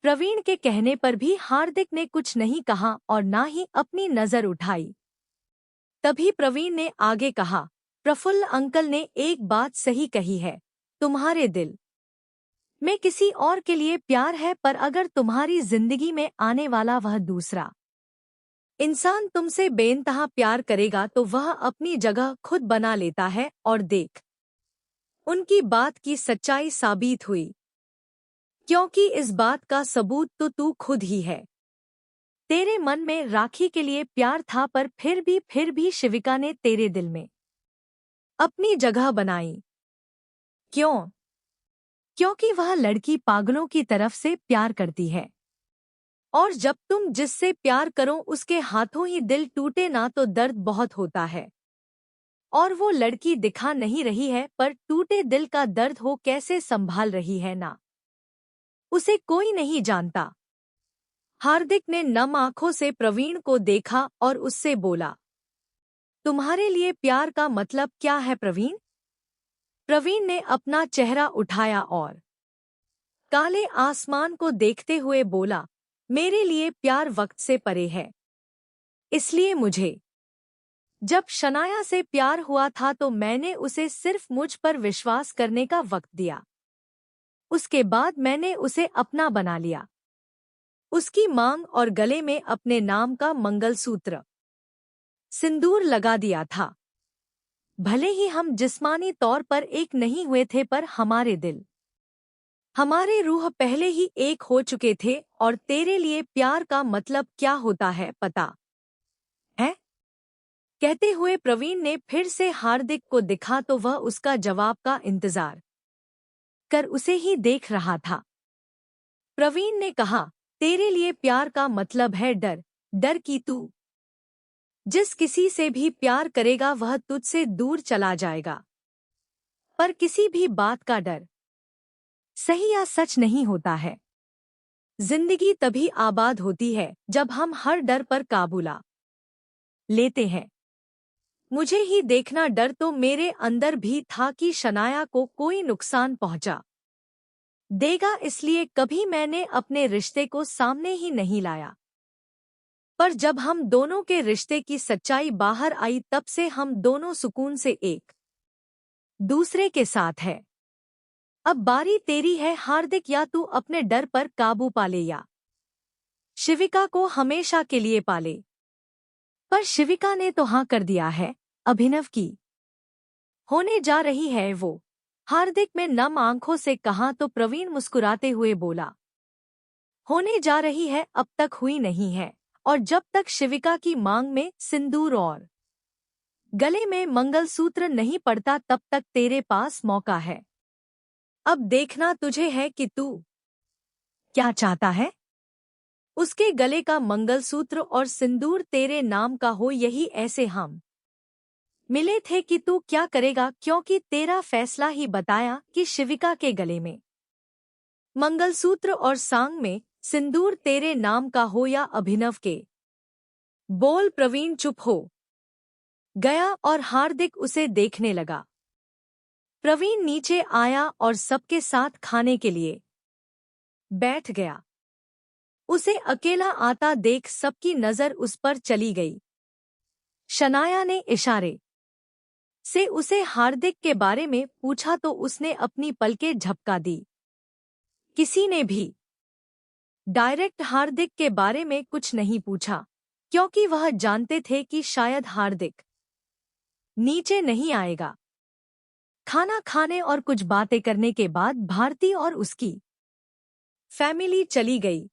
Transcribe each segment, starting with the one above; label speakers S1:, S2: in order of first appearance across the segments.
S1: प्रवीण के कहने पर भी हार्दिक ने कुछ नहीं कहा और ना ही अपनी नजर उठाई। तभी प्रवीण ने आगे कहा, प्रफुल्ल अंकल ने एक बात सही कही है, तुम्हारे दिल में किसी और के लिए प्यार है, पर अगर तुम्हारी जिंदगी में आने वाला वह दूसरा इंसान तुमसे बेइंतहा प्यार करेगा तो वह अपनी जगह खुद बना लेता है। और देख, उनकी बात की सच्चाई साबित हुई, क्योंकि इस बात का सबूत तो तू खुद ही है। तेरे मन में राखी के लिए प्यार था, पर फिर भी शिविका ने तेरे दिल में अपनी जगह बनाई। क्यों? क्योंकि वह लड़की पागलों की तरफ से प्यार करती है, और जब तुम जिससे प्यार करो उसके हाथों ही दिल टूटे ना तो दर्द बहुत होता है। और वो लड़की दिखा नहीं रही है, पर टूटे दिल का दर्द हो कैसे संभाल रही है ना, उसे कोई नहीं जानता। हार्दिक ने नम आंखों से प्रवीण को देखा और उससे बोला, तुम्हारे लिए प्यार का मतलब क्या है प्रवीण? प्रवीण ने अपना चेहरा उठाया और काले आसमान को देखते हुए बोला, मेरे लिए प्यार वक्त से परे है। इसलिए मुझे जब शनाया से प्यार हुआ था तो मैंने उसे सिर्फ मुझ पर विश्वास करने का वक्त दिया। उसके बाद मैंने उसे अपना बना लिया। उसकी मांग और गले में अपने नाम का मंगलसूत्र सिंदूर लगा दिया था। भले ही हम जिस्मानी तौर पर एक नहीं हुए थे, पर हमारे दिल, हमारे रूह पहले ही एक हो चुके थे। और तेरे लिए प्यार का मतलब क्या होता है पता है? कहते हुए प्रवीण ने फिर से हार्दिक को दिखा तो वह उसका जवाब का इंतजार कर उसे ही देख रहा था। प्रवीण ने कहा, तेरे लिए प्यार का मतलब है डर। डर कि तू जिस किसी से भी प्यार करेगा वह तुझसे दूर चला जाएगा। पर किसी भी बात का डर सही या सच नहीं होता है। जिंदगी तभी आबाद होती है जब हम हर डर पर काबू ला लेते हैं। मुझे ही देखना, डर तो मेरे अंदर भी था कि शनाया को कोई नुकसान पहुंचा देगा, इसलिए कभी मैंने अपने रिश्ते को सामने ही नहीं लाया। पर जब हम दोनों के रिश्ते की सच्चाई बाहर आई तब से हम दोनों सुकून से एक दूसरे के साथ है। अब बारी तेरी है हार्दिक, या तू अपने डर पर काबू पाले या शिविका को हमेशा के लिए पाले। पर शिविका ने तो हाँ कर दिया है, अभिनव की होने जा रही है वो, हार्दिक में नम आंखों से कहा तो प्रवीण मुस्कुराते हुए बोला, होने जा रही है, अब तक हुई नहीं है। और जब तक शिविका की मांग में सिंदूर और गले में मंगलसूत्र नहीं पड़ता तब तक तेरे पास मौका है। अब देखना तुझे है कि तू क्या चाहता है। उसके गले का मंगलसूत्र और सिंदूर तेरे नाम का हो, यही ऐसे हम मिले थे कि तू क्या करेगा, क्योंकि तेरा फैसला ही बताया कि शिविका के गले में मंगलसूत्र और सांग में सिंदूर तेरे नाम का हो या अभिनव के। बोल प्रवीण चुप हो गया और हार्दिक उसे देखने लगा। प्रवीण नीचे आया और सबके साथ खाने के लिए बैठ गया। उसे अकेला आता देख सबकी नजर उस पर चली गई। शनाया ने इशारे से उसे हार्दिक के बारे में पूछा तो उसने अपनी पलकें झपका दी। किसी ने भी डायरेक्ट हार्दिक के बारे में कुछ नहीं पूछा, क्योंकि वह जानते थे कि शायद हार्दिक नीचे नहीं आएगा। खाना खाने और कुछ बातें करने के बाद भारती और उसकी फैमिली चली गई।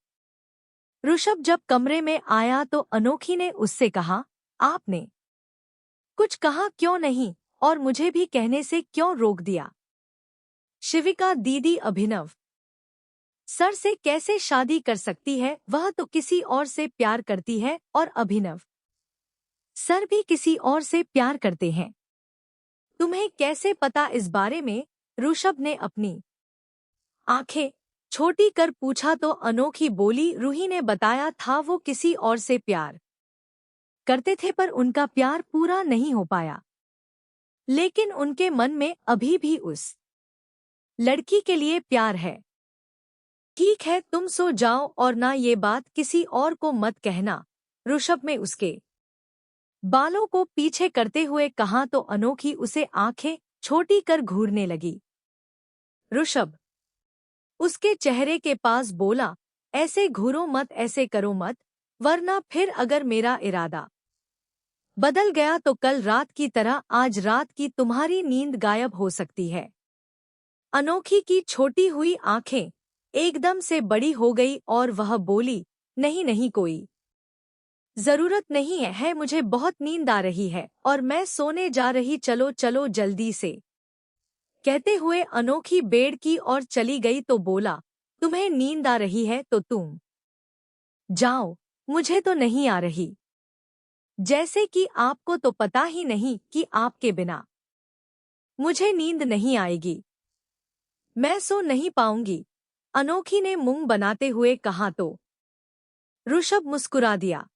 S1: ऋषभ जब कमरे में आया तो अनोखी ने उससे कहा, आपने कुछ कहा क्यों नहीं और मुझे भी कहने से क्यों रोक दिया? शिविका दीदी अभिनव सर से कैसे शादी कर सकती है? वह तो किसी और से प्यार करती है और अभिनव सर भी किसी और से प्यार करते हैं। तुम्हें कैसे पता इस बारे में? ऋषभ ने अपनी आंखें छोटी कर पूछा तो अनोखी बोली, रूही ने बताया था वो किसी और से प्यार करते थे, पर उनका प्यार पूरा नहीं हो पाया। लेकिन उनके मन में अभी भी उस लड़की के लिए प्यार है। ठीक है, तुम सो जाओ और ना ये बात किसी और को मत कहना, ऋषभ में उसके बालों को पीछे करते हुए कहा तो अनोखी उसे आंखें छोटी कर घूरने लगी। ऋषभ उसके चेहरे के पास बोला, ऐसे घूरो मत, ऐसे करो मत, वरना फिर अगर मेरा इरादा बदल गया तो कल रात की तरह आज रात की तुम्हारी नींद गायब हो सकती है। अनोखी की छोटी हुई आंखें एकदम से बड़ी हो गई और वह बोली, नहीं नहीं, कोई जरूरत नहीं है, मुझे बहुत नींद आ रही है और मैं सोने जा रही, चलो चलो जल्दी से। कहते हुए अनोखी बेड की ओर चली गई तो बोला, तुम्हें नींद आ रही है तो तुम जाओ, मुझे तो नहीं आ रही। जैसे कि आपको तो पता ही नहीं कि आपके बिना मुझे नींद नहीं आएगी, मैं सो नहीं पाऊंगी, अनोखी ने मुंह बनाते हुए कहा तो ऋषभ मुस्कुरा दिया।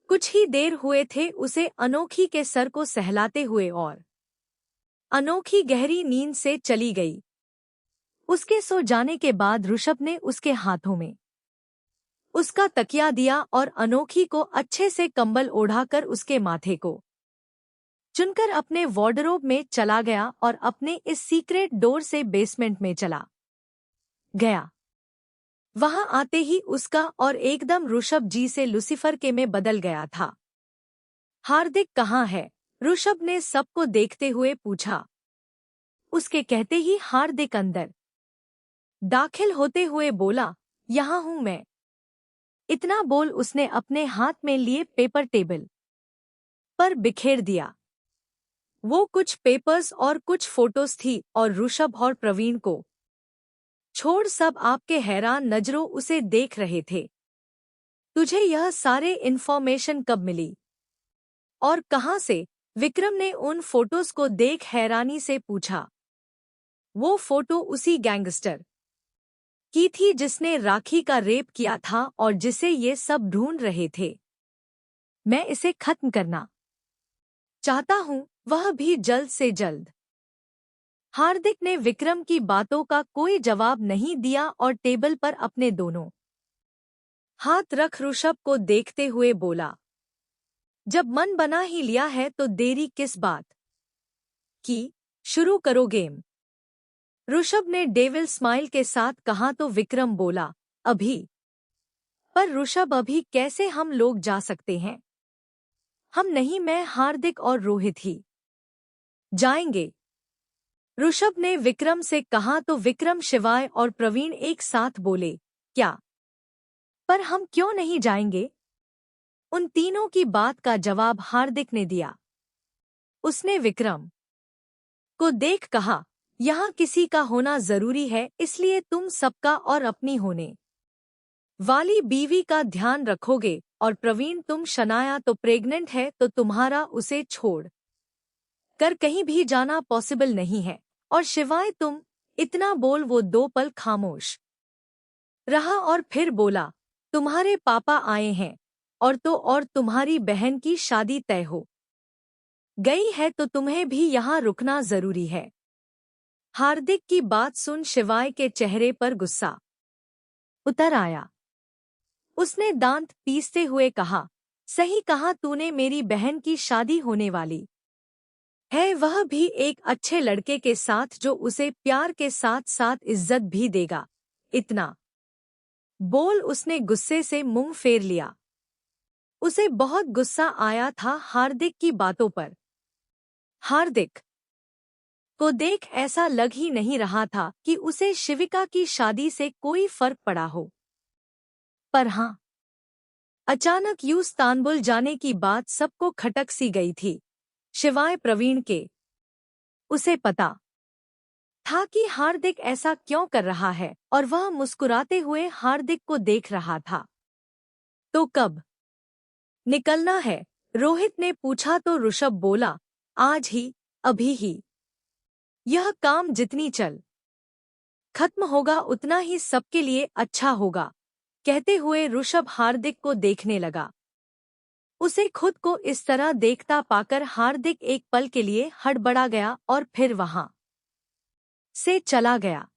S1: कुछ ही देर हुए थे उसे अनोखी के सर को सहलाते हुए और अनोखी गहरी नींद से चली गई। उसके सो जाने के बाद ऋषभ ने उसके हाथों में उसका तकिया दिया और अनोखी को अच्छे से कंबल ओढ़ाकर उसके माथे को चुनकर अपने वार्डरोब में चला गया और अपने इस सीक्रेट डोर से बेसमेंट में चला गया। वहां आते ही उसका और एकदम ऋषभ जी से लूसीफर के में बदल गया था। हार्दिक कहाँ है? ऋषभ ने सबको देखते हुए पूछा। उसके कहते ही हार्दिक अंदर दाखिल होते हुए बोला, यहाँ हूं मैं। इतना बोल उसने अपने हाथ में लिए पेपर टेबल पर बिखेर दिया। वो कुछ पेपर्स और कुछ फोटोज थी और ऋषभ और प्रवीण को छोड़ सब आपके हैरान नजरों उसे देख रहे थे। तुझे यह सारे इन्फॉर्मेशन कब मिली और कहां से? विक्रम ने उन फोटोज को देख हैरानी से पूछा। वो फोटो उसी गैंगस्टर की थी जिसने राखी का रेप किया था और जिसे ये सब ढूंढ रहे थे। मैं इसे खत्म करना चाहता हूं, वह भी जल्द से जल्द। हार्दिक ने विक्रम की बातों का कोई जवाब नहीं दिया और टेबल पर अपने दोनों हाथ रख ऋषभ को देखते हुए बोला, जब मन बना ही लिया है तो देरी किस बात की, शुरू करो गेम। ऋषभ ने डेविल स्माइल के साथ कहा तो विक्रम बोला, अभी? पर ऋषभ, अभी कैसे हम लोग जा सकते हैं? हम नहीं, मैं, हार्दिक और रोहित ही जाएंगे। ऋषभ ने विक्रम से कहा तो विक्रम, शिवाय और प्रवीण एक साथ बोले, क्या? पर हम क्यों नहीं जाएंगे? उन तीनों की बात का जवाब हार्दिक ने दिया। उसने विक्रम को देख कहा, यहाँ किसी का होना जरूरी है, इसलिए तुम सबका और अपनी होने वाली बीवी का ध्यान रखोगे। और प्रवीण, तुम, शनाया तो प्रेग्नेंट है तो तुम्हारा उसे छोड़ कर कहीं भी जाना पॉसिबल नहीं है। और शिवाय तुम, इतना बोल वो 2 पल खामोश रहा और फिर बोला, तुम्हारे पापा आए हैं और तो और तुम्हारी बहन की शादी तय हो गई है तो तुम्हें भी यहाँ रुकना जरूरी है। हार्दिक की बात सुन शिवाय के चेहरे पर गुस्सा उतर आया। उसने दांत पीसते हुए कहा, सही कहा तूने, मेरी बहन की शादी होने वाली है, वह भी एक अच्छे लड़के के साथ जो उसे प्यार के साथ साथ इज्जत भी देगा। इतना बोल उसने गुस्से से मुंह फेर लिया। उसे बहुत गुस्सा आया था हार्दिक की बातों पर। हार्दिक को देख ऐसा लग ही नहीं रहा था कि उसे शिविका की शादी से कोई फर्क पड़ा हो। पर हाँ, अचानक यूं इस्तांबुल जाने की बात सबको खटक सी गई थी, शिवाय प्रवीण के। उसे पता था कि हार्दिक ऐसा क्यों कर रहा है और वह मुस्कुराते हुए हार्दिक को देख रहा था। तो कब निकलना है? रोहित ने पूछा तो ऋषभ बोला, आज ही, अभी ही। यह काम जितनी चल खत्म होगा उतना ही सबके लिए अच्छा होगा। कहते हुए ऋषभ हार्दिक को देखने लगा। उसे खुद को इस तरह देखता पाकर हार्दिक एक पल के लिए हड़बड़ा गया और फिर वहां से चला गया।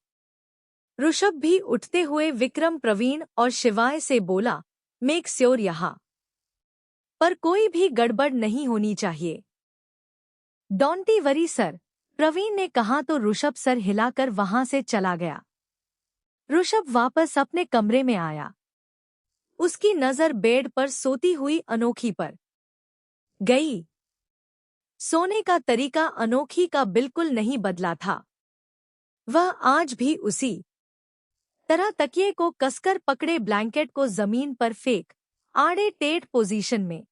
S1: ऋषभ भी उठते हुए विक्रम, प्रवीण और शिवाय से बोला, मेक श्योर यहाँ पर कोई भी गड़बड़ नहीं होनी चाहिए। डोंट वरी सर, प्रवीण ने कहा तो ऋषभ सर हिलाकर वहां से चला गया। ऋषभ वापस अपने कमरे में आया। उसकी नजर बेड पर सोती हुई अनोखी पर गई। सोने का तरीका अनोखी का बिल्कुल नहीं बदला था। वह आज भी उसी तरह तकिए को कसकर पकड़े, ब्लैंकेट को जमीन पर फेंक आड़े टेढ़ पोजीशन में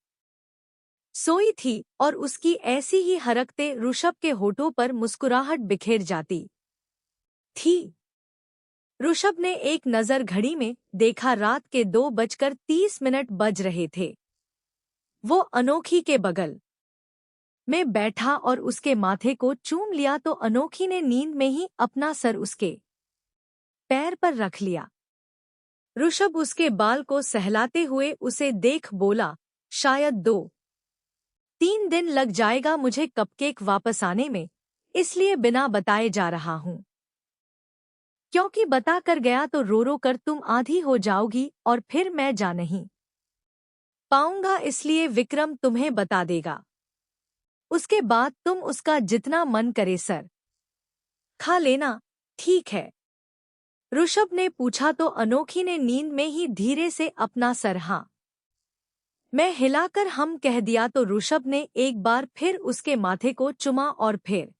S1: सोई थी और उसकी ऐसी ही हरकतें ऋषभ के होठों पर मुस्कुराहट बिखेर जाती थी। ऋषभ ने एक नजर घड़ी में देखा, रात के 2:30 बज रहे थे। वो अनोखी के बगल में बैठा और उसके माथे को चूम लिया तो अनोखी ने नींद में ही अपना सर उसके पैर पर रख लिया। ऋषभ उसके बाल को सहलाते हुए उसे देख बोला, शायद 2-3 दिन लग जाएगा मुझे कपकेक वापस आने में, इसलिए बिना बताए जा रहा हूं, क्योंकि बता कर गया तो रो रो कर तुम आधी हो जाओगी और फिर मैं जा नहीं पाऊंगा, इसलिए विक्रम तुम्हें बता देगा। उसके बाद तुम उसका जितना मन करे सर खा लेना, ठीक है? ऋषभ ने पूछा तो अनोखी ने नींद में ही धीरे से अपना सर हाँ मैं हिलाकर हम कह दिया तो ऋषभ ने एक बार फिर उसके माथे को चुमा और फिर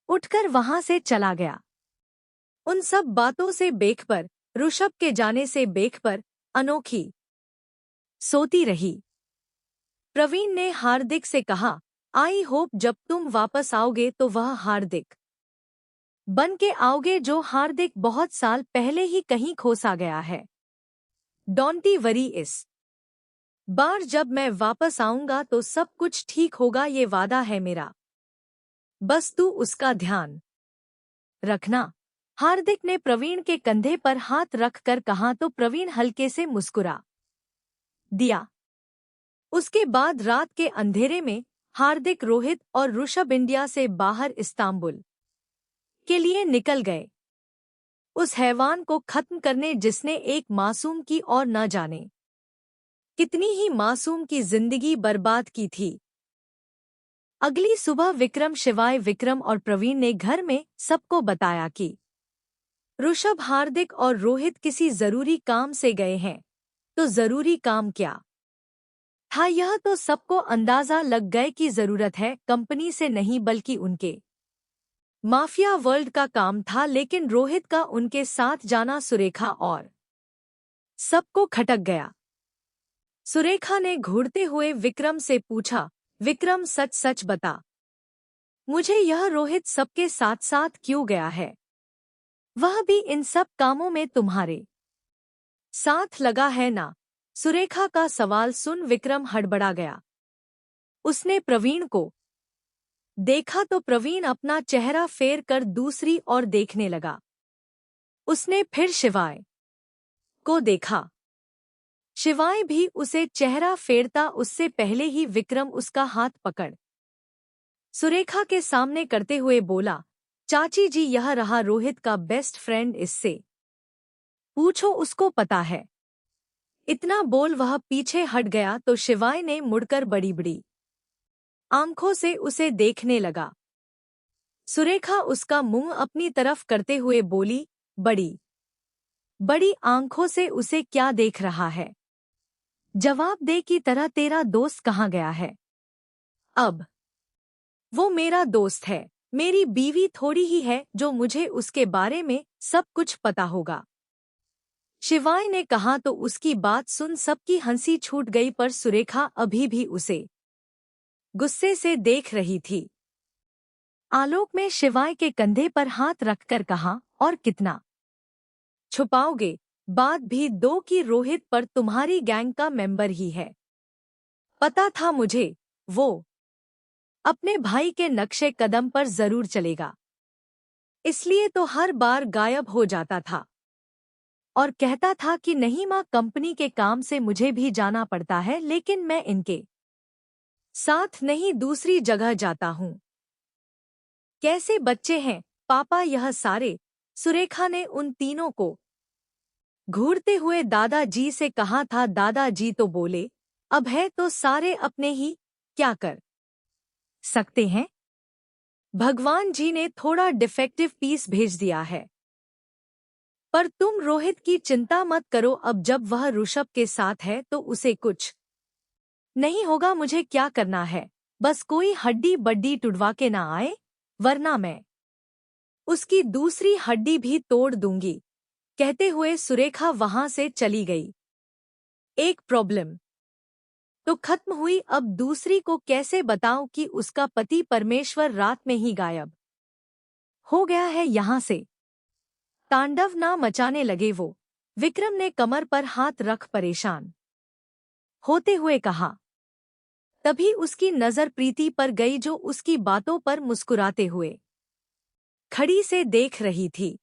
S1: उठकर वहां से चला गया। उन सब बातों से बेखबर, ऋषभ के जाने से बेखबर, अनोखी सोती रही। प्रवीण ने हार्दिक से कहा, आई होप जब तुम वापस आओगे तो वह हार्दिक बन के आओगे जो हार्दिक बहुत साल पहले ही कहीं खोसा गया है। डोंट वरी, इस बार जब मैं वापस आऊंगा तो सब कुछ ठीक होगा, ये वादा है मेरा। बस तू उसका ध्यान रखना। हार्दिक ने प्रवीण के कंधे पर हाथ रखकर कहा तो प्रवीण हल्के से मुस्कुरा दिया। उसके बाद रात के अंधेरे में हार्दिक, रोहित और ऋषभ इंडिया से बाहर इस्तांबुल के लिए निकल गए, उस हैवान को खत्म करने जिसने एक मासूम की और न जाने कितनी ही मासूम की जिंदगी बर्बाद की थी। अगली सुबह विक्रम, शिवाय, विक्रम और प्रवीण ने घर में सबको बताया कि ऋषभ, हार्दिक और रोहित किसी जरूरी काम से गए हैं। तो जरूरी काम क्या था यह तो सबको अंदाजा लग गए कि जरूरत है कंपनी से नहीं बल्कि उनके माफिया वर्ल्ड का काम था। लेकिन रोहित का उनके साथ जाना सुरेखा और सबको खटक गया। सुरेखा ने घूरते हुए विक्रम से पूछा, विक्रम सच सच बता, मुझे यह रोहित सबके साथ साथ क्यों गया है? वह भी इन सब कामों में तुम्हारे साथ लगा है ना? सुरेखा का सवाल सुन विक्रम हड़बड़ा गया। उसने प्रवीण को देखा तो प्रवीण अपना चेहरा फेर कर दूसरी ओर देखने लगा। उसने फिर शिवाय को देखा। शिवाय भी उसे चेहरा फेरता उससे पहले ही विक्रम उसका हाथ पकड़ सुरेखा के सामने करते हुए बोला, चाची जी, यह रहा रोहित का बेस्ट फ्रेंड, इससे पूछो, उसको पता है। इतना बोल वह पीछे हट गया तो शिवाय ने मुड़कर बड़ी बड़ी आंखों से उसे देखने लगा। सुरेखा उसका मुंह अपनी तरफ करते हुए बोली, बड़ी बड़ी आंखों से उसे क्या देख रहा है? जवाब दे की तरह, तेरा दोस्त कहाँ गया है? अब वो मेरा दोस्त है, मेरी बीवी थोड़ी ही है जो मुझे उसके बारे में सब कुछ पता होगा। शिवाय ने कहा तो उसकी बात सुन सबकी हंसी छूट गई, पर सुरेखा अभी भी उसे गुस्से से देख रही थी। आलोक में शिवाय के कंधे पर हाथ रखकर कहा, और कितना छुपाओगे? बात भी दो कि रोहित पर तुम्हारी गैंग का मेंबर ही है। पता था मुझे, वो अपने भाई के नक्शे कदम पर जरूर चलेगा, इसलिए तो हर बार गायब हो जाता था और कहता था कि नहीं माँ, कंपनी के काम से मुझे भी जाना पड़ता है, लेकिन मैं इनके साथ नहीं, दूसरी जगह जाता हूँ। कैसे बच्चे हैं पापा यह सारे? सुरेखा ने उन तीनों को घूरते हुए दादाजी से कहा था। दादाजी तो बोले, अब है तो सारे अपने ही, क्या कर सकते हैं? भगवान जी ने थोड़ा डिफेक्टिव पीस भेज दिया है। पर तुम रोहित की चिंता मत करो, अब जब वह ऋषभ के साथ है तो उसे कुछ नहीं होगा। मुझे क्या करना है, बस कोई हड्डी बड्डी टुड़वा के ना आए, वरना मैं उसकी दूसरी हड्डी भी तोड़ दूंगी। कहते हुए सुरेखा वहां से चली गई। एक प्रॉब्लम तो खत्म हुई, अब दूसरी को कैसे बताऊं कि उसका पति परमेश्वर रात में ही गायब हो गया है यहां से। तांडव ना मचाने लगे वो। विक्रम ने कमर पर हाथ रख परेशान होते हुए कहा। तभी उसकी नजर प्रीति पर गई, जो उसकी बातों पर मुस्कुराते हुए खड़ी से देख रही थी।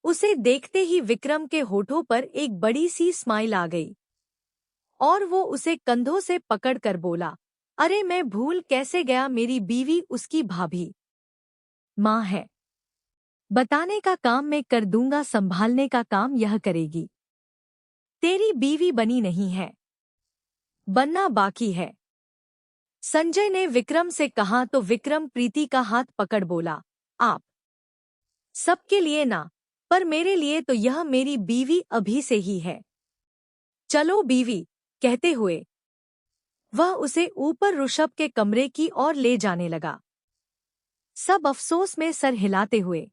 S1: उसे देखते ही विक्रम के होठों पर एक बड़ी सी स्माइल आ गई और वो उसे कंधों से पकड़कर बोला, अरे मैं भूल कैसे गया, मेरी बीवी उसकी भाभी माँ है। बताने का काम मैं कर दूंगा, संभालने का काम यह करेगी। तेरी बीवी बनी नहीं है, बनना बाकी है। संजय ने विक्रम से कहा तो विक्रम प्रीति का हाथ पकड़ बोला, आप सबके लिए ना, पर मेरे लिए तो यह मेरी बीवी अभी से ही है। चलो बीवी, कहते हुए वह उसे ऊपर ऋषभ के कमरे की ओर ले जाने लगा। सब अफसोस में सर हिलाते हुए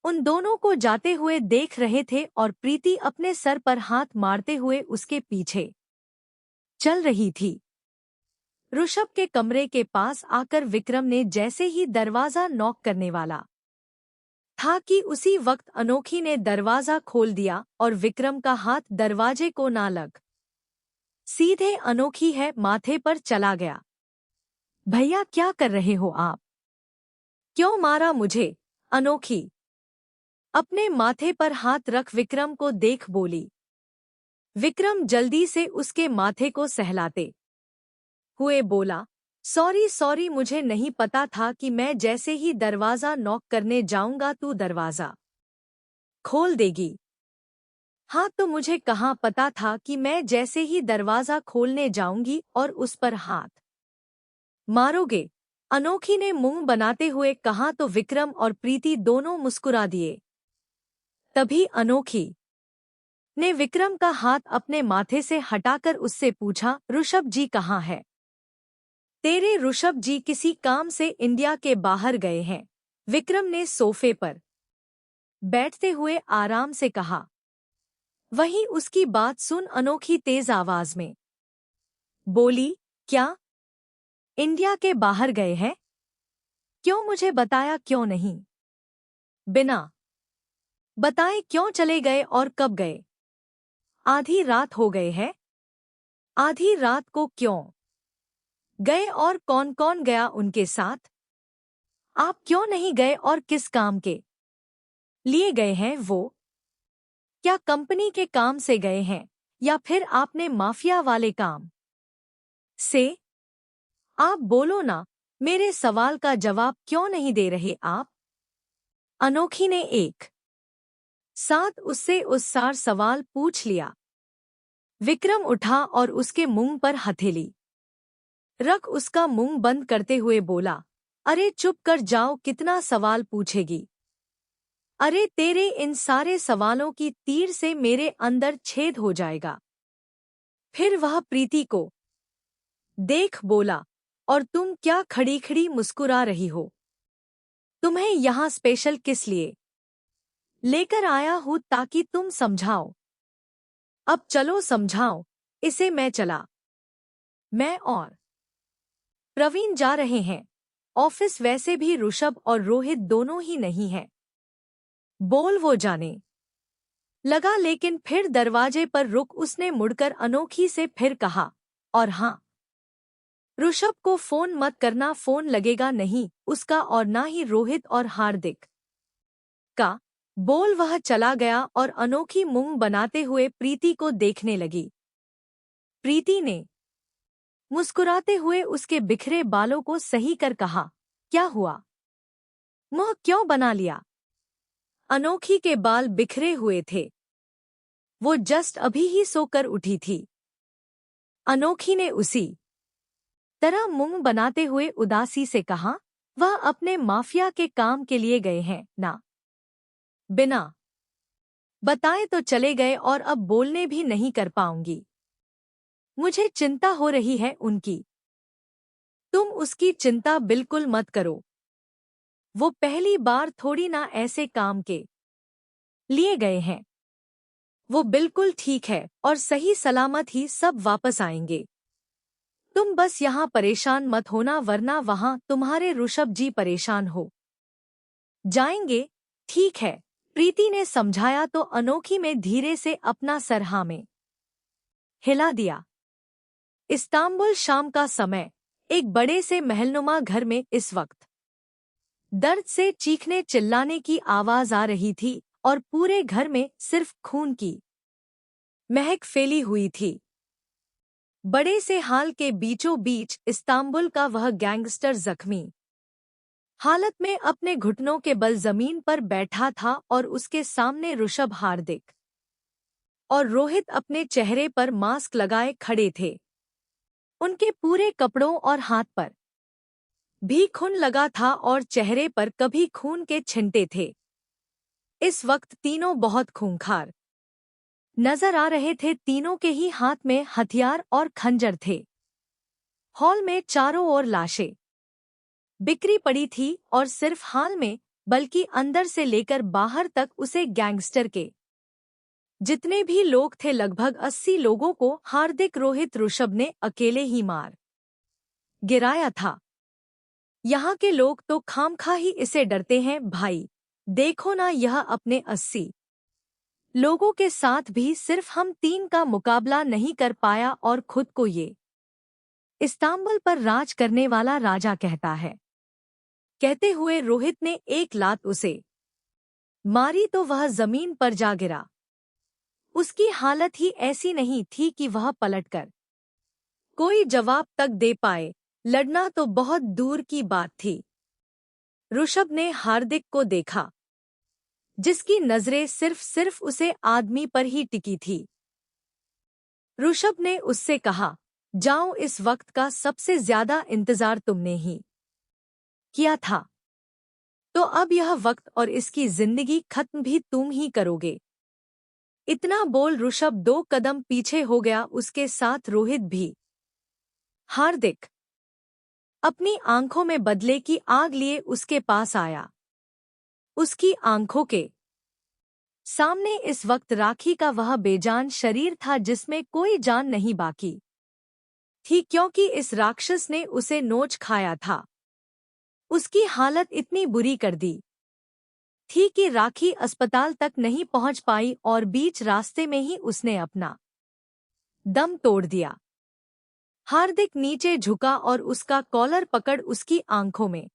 S1: उन दोनों को जाते हुए देख रहे थे और प्रीति अपने सर पर हाथ मारते हुए उसके पीछे चल रही थी। ऋषभ के कमरे के पास आकर विक्रम ने जैसे ही दरवाजा नॉक करने वाला था कि उसी वक्त अनोखी ने दरवाजा खोल दिया और विक्रम का हाथ दरवाजे को ना लग सीधे अनोखी है माथे पर चला गया। भैया क्या कर रहे हो आप? क्यों मारा मुझे? अनोखी अपने माथे पर हाथ रख विक्रम को देख बोली। विक्रम जल्दी से उसके माथे को सहलाते हुए बोला, सॉरी सॉरी, मुझे नहीं पता था कि मैं जैसे ही दरवाजा नॉक करने जाऊंगा तू दरवाजा खोल देगी। हाँ तो मुझे कहाँ पता था कि मैं जैसे ही दरवाजा खोलने जाऊंगी और उस पर हाथ मारोगे। अनोखी ने मुंह बनाते हुए कहा तो विक्रम और प्रीति दोनों मुस्कुरा दिए। तभी अनोखी ने विक्रम का हाथ अपने माथे से हटाकर उससे पूछा, ऋषभ जी कहाँ है? तेरे ऋषभ जी किसी काम से इंडिया के बाहर गए हैं, विक्रम ने सोफे पर बैठते हुए आराम से कहा। वहीं उसकी बात सुन अनोखी तेज आवाज में बोली, क्या इंडिया के बाहर गए हैं? क्यों मुझे बताया क्यों नहीं? बिना बताए क्यों चले गए और कब गए? आधी रात हो गए है। आधी रात को क्यों गए और कौन कौन गया उनके साथ? आप क्यों नहीं गए और किस काम के लिए गए हैं वो? क्या कंपनी के काम से गए हैं या फिर आपने माफिया वाले काम से? आप बोलो ना, मेरे सवाल का जवाब क्यों नहीं दे रहे आप? अनोखी ने एक साथ उससे उस सार सवाल पूछ लिया। विक्रम उठा और उसके मुंह पर हथेली रख उसका मुंह बंद करते हुए बोला, अरे चुप कर जाओ, कितना सवाल पूछेगी? अरे तेरे इन सारे सवालों की तीर से मेरे अंदर छेद हो जाएगा। फिर वह प्रीति को देख बोला, और तुम क्या खड़ी खड़ी मुस्कुरा रही हो? तुम्हें यहाँ स्पेशल किस लिए लेकर आया हूँ ताकि तुम समझाओ। अब चलो समझाओ इसे। मैं चला। मैं और प्रवीण जा रहे हैं ऑफिस, वैसे भी ऋषभ और रोहित दोनों ही नहीं हैं। बोल वो जाने लगा, लेकिन फिर दरवाजे पर रुक उसने मुड़कर अनोखी से फिर कहा, और हाँ, ऋषभ को फोन मत करना, फोन लगेगा नहीं उसका और ना ही रोहित और हार्दिक का। बोल वह चला गया और अनोखी मुंह बनाते हुए प्रीति को देखने लगी। प्रीति ने मुस्कुराते हुए उसके बिखरे बालों को सही कर कहा, क्या हुआ? मुंह क्यों बना लिया? अनोखी के बाल बिखरे हुए थे। वो जस्ट अभी ही सोकर उठी थी। अनोखी ने उसी तरह मुंह बनाते हुए उदासी से कहा, वह अपने माफिया के काम के लिए गए हैं ना। बिना बताए तो चले गए और अब बोलने भी नहीं कर पाऊंगी। मुझे चिंता हो रही है उनकी। तुम उसकी चिंता बिल्कुल मत करो। वो पहली बार थोड़ी ना ऐसे काम के लिए गए हैं। वो बिल्कुल ठीक है और सही सलामत ही सब वापस आएंगे। तुम बस यहाँ परेशान मत होना वरना वहाँ तुम्हारे ऋषभ जी परेशान हो जाएंगे। ठीक है, प्रीति ने समझाया तो अनोखी में धीरे से अपना सर हाँ में हिला दिया। इस्तांबुल शाम का समय। एक बड़े से महलनुमा घर में इस वक्त दर्द से चीखने चिल्लाने की आवाज आ रही थी और पूरे घर में सिर्फ खून की महक फैली हुई थी। बड़े से हाल के बीचों बीच इस्तांबुल का वह गैंगस्टर जख्मी हालत में अपने घुटनों के बल जमीन पर बैठा था और उसके सामने ऋषभ, हार्दिक और रोहित अपने चेहरे पर मास्क लगाए खड़े थे। उनके पूरे कपड़ों और हाथ पर भी खून लगा था और चेहरे पर कभी खून के छिंटे थे। इस वक्त तीनों बहुत खूंखार नजर आ रहे थे। तीनों के ही हाथ में हथियार और खंजर थे। हॉल में चारों ओर लाशें बिखरी पड़ी थी और सिर्फ हाल में बल्कि अंदर से लेकर बाहर तक उसे गैंगस्टर के जितने भी लोग थे लगभग 80 लोगों को हार्दिक, रोहित, ऋषभ ने अकेले ही मार गिराया था। यहाँ के लोग तो खामखा ही इसे डरते हैं भाई। देखो ना, यह अपने 80 लोगों के साथ भी सिर्फ हम 3 का मुकाबला नहीं कर पाया और खुद को ये इस्तांबुल पर राज करने वाला राजा कहता है। कहते हुए रोहित ने एक लात उसे मारी तो वह जमीन पर जा गिरा। उसकी हालत ही ऐसी नहीं थी कि वह पलटकर कोई जवाब तक दे पाए। लड़ना तो बहुत दूर की बात थी। ऋषभ ने हार्दिक को देखा, जिसकी नजरें सिर्फ उसे आदमी पर ही टिकी थी। ऋषभ ने उससे कहा, जाओ, इस वक्त का सबसे ज्यादा इंतजार तुमने ही किया था, तो अब यह वक्त और इसकी जिंदगी खत्म भी तुम ही करोगे। इतना बोल ऋषभ 2 कदम पीछे हो गया, उसके साथ रोहित भी। हार्दिक अपनी आंखों में बदले की आग लिए उसके पास आया। उसकी आंखों के सामने इस वक्त राखी का वह बेजान शरीर था जिसमें कोई जान नहीं बाकी थी, क्योंकि इस राक्षस ने उसे नोच खाया था। उसकी हालत इतनी बुरी कर दी थी कि राखी अस्पताल तक नहीं पहुंच पाई और बीच रास्ते में ही उसने अपना दम तोड़ दिया। हार्दिक नीचे झुका और उसका कॉलर पकड़ उसकी आंखों में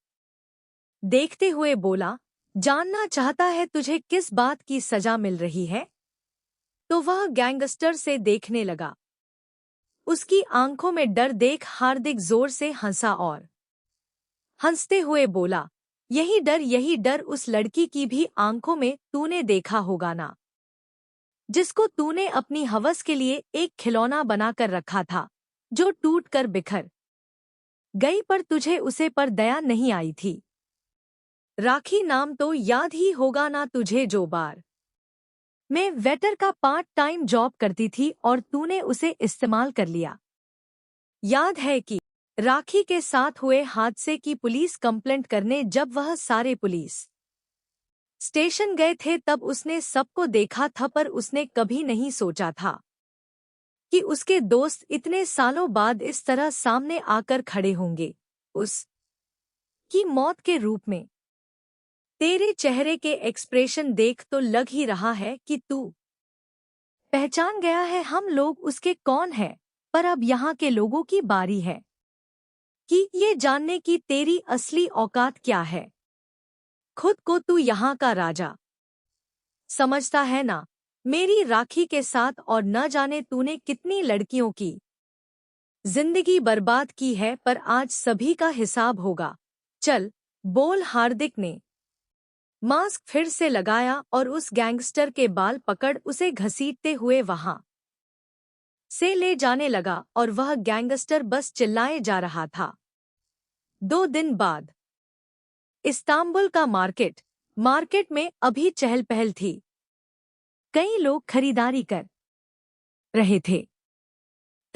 S1: देखते हुए बोला, जानना चाहता है तुझे किस बात की सजा मिल रही है? तो वह गैंगस्टर से देखने लगा। उसकी आंखों में डर देख हार्दिक जोर से हंसा और हंसते हुए बोला, यही डर उस लड़की की भी आंखों में तूने देखा होगा ना, जिसको तूने अपनी हवस के लिए एक खिलौना बनाकर रखा था, जो टूट कर बिखर गई, पर तुझे उसे पर दया नहीं आई थी। राखी नाम तो याद ही होगा ना तुझे, जो बार मैं वेटर का पार्ट टाइम जॉब करती थी और तूने उसे इस्तेमाल कर लिया। याद है कि राखी के साथ हुए हादसे की पुलिस कंप्लेंट करने जब वह सारे पुलिस स्टेशन गए थे तब उसने सबको देखा था, पर उसने कभी नहीं सोचा था कि उसके दोस्त इतने सालों बाद इस तरह सामने आकर खड़े होंगे। उस की मौत के रूप में तेरे चेहरे के एक्सप्रेशन देख तो लग ही रहा है कि तू पहचान गया है हम लोग उसके कौन है। पर अब यहाँ के लोगों की बारी है कि ये जानने की तेरी असली औकात क्या है। खुद को तू यहाँ का राजा समझता है ना, मेरी राखी के साथ, और न जाने तूने कितनी लड़कियों की जिंदगी बर्बाद की है, पर आज सभी का हिसाब होगा। चल बोल, हार्दिक ने मास्क फिर से लगाया और उस गैंगस्टर के बाल पकड़ उसे घसीटते हुए वहां से ले जाने लगा और वह गैंगस्टर बस चिल्लाए जा रहा था। 2 दिन बाद इस्तांबुल का मार्केट में अभी चहल पहल थी। कई लोग खरीदारी कर रहे थे।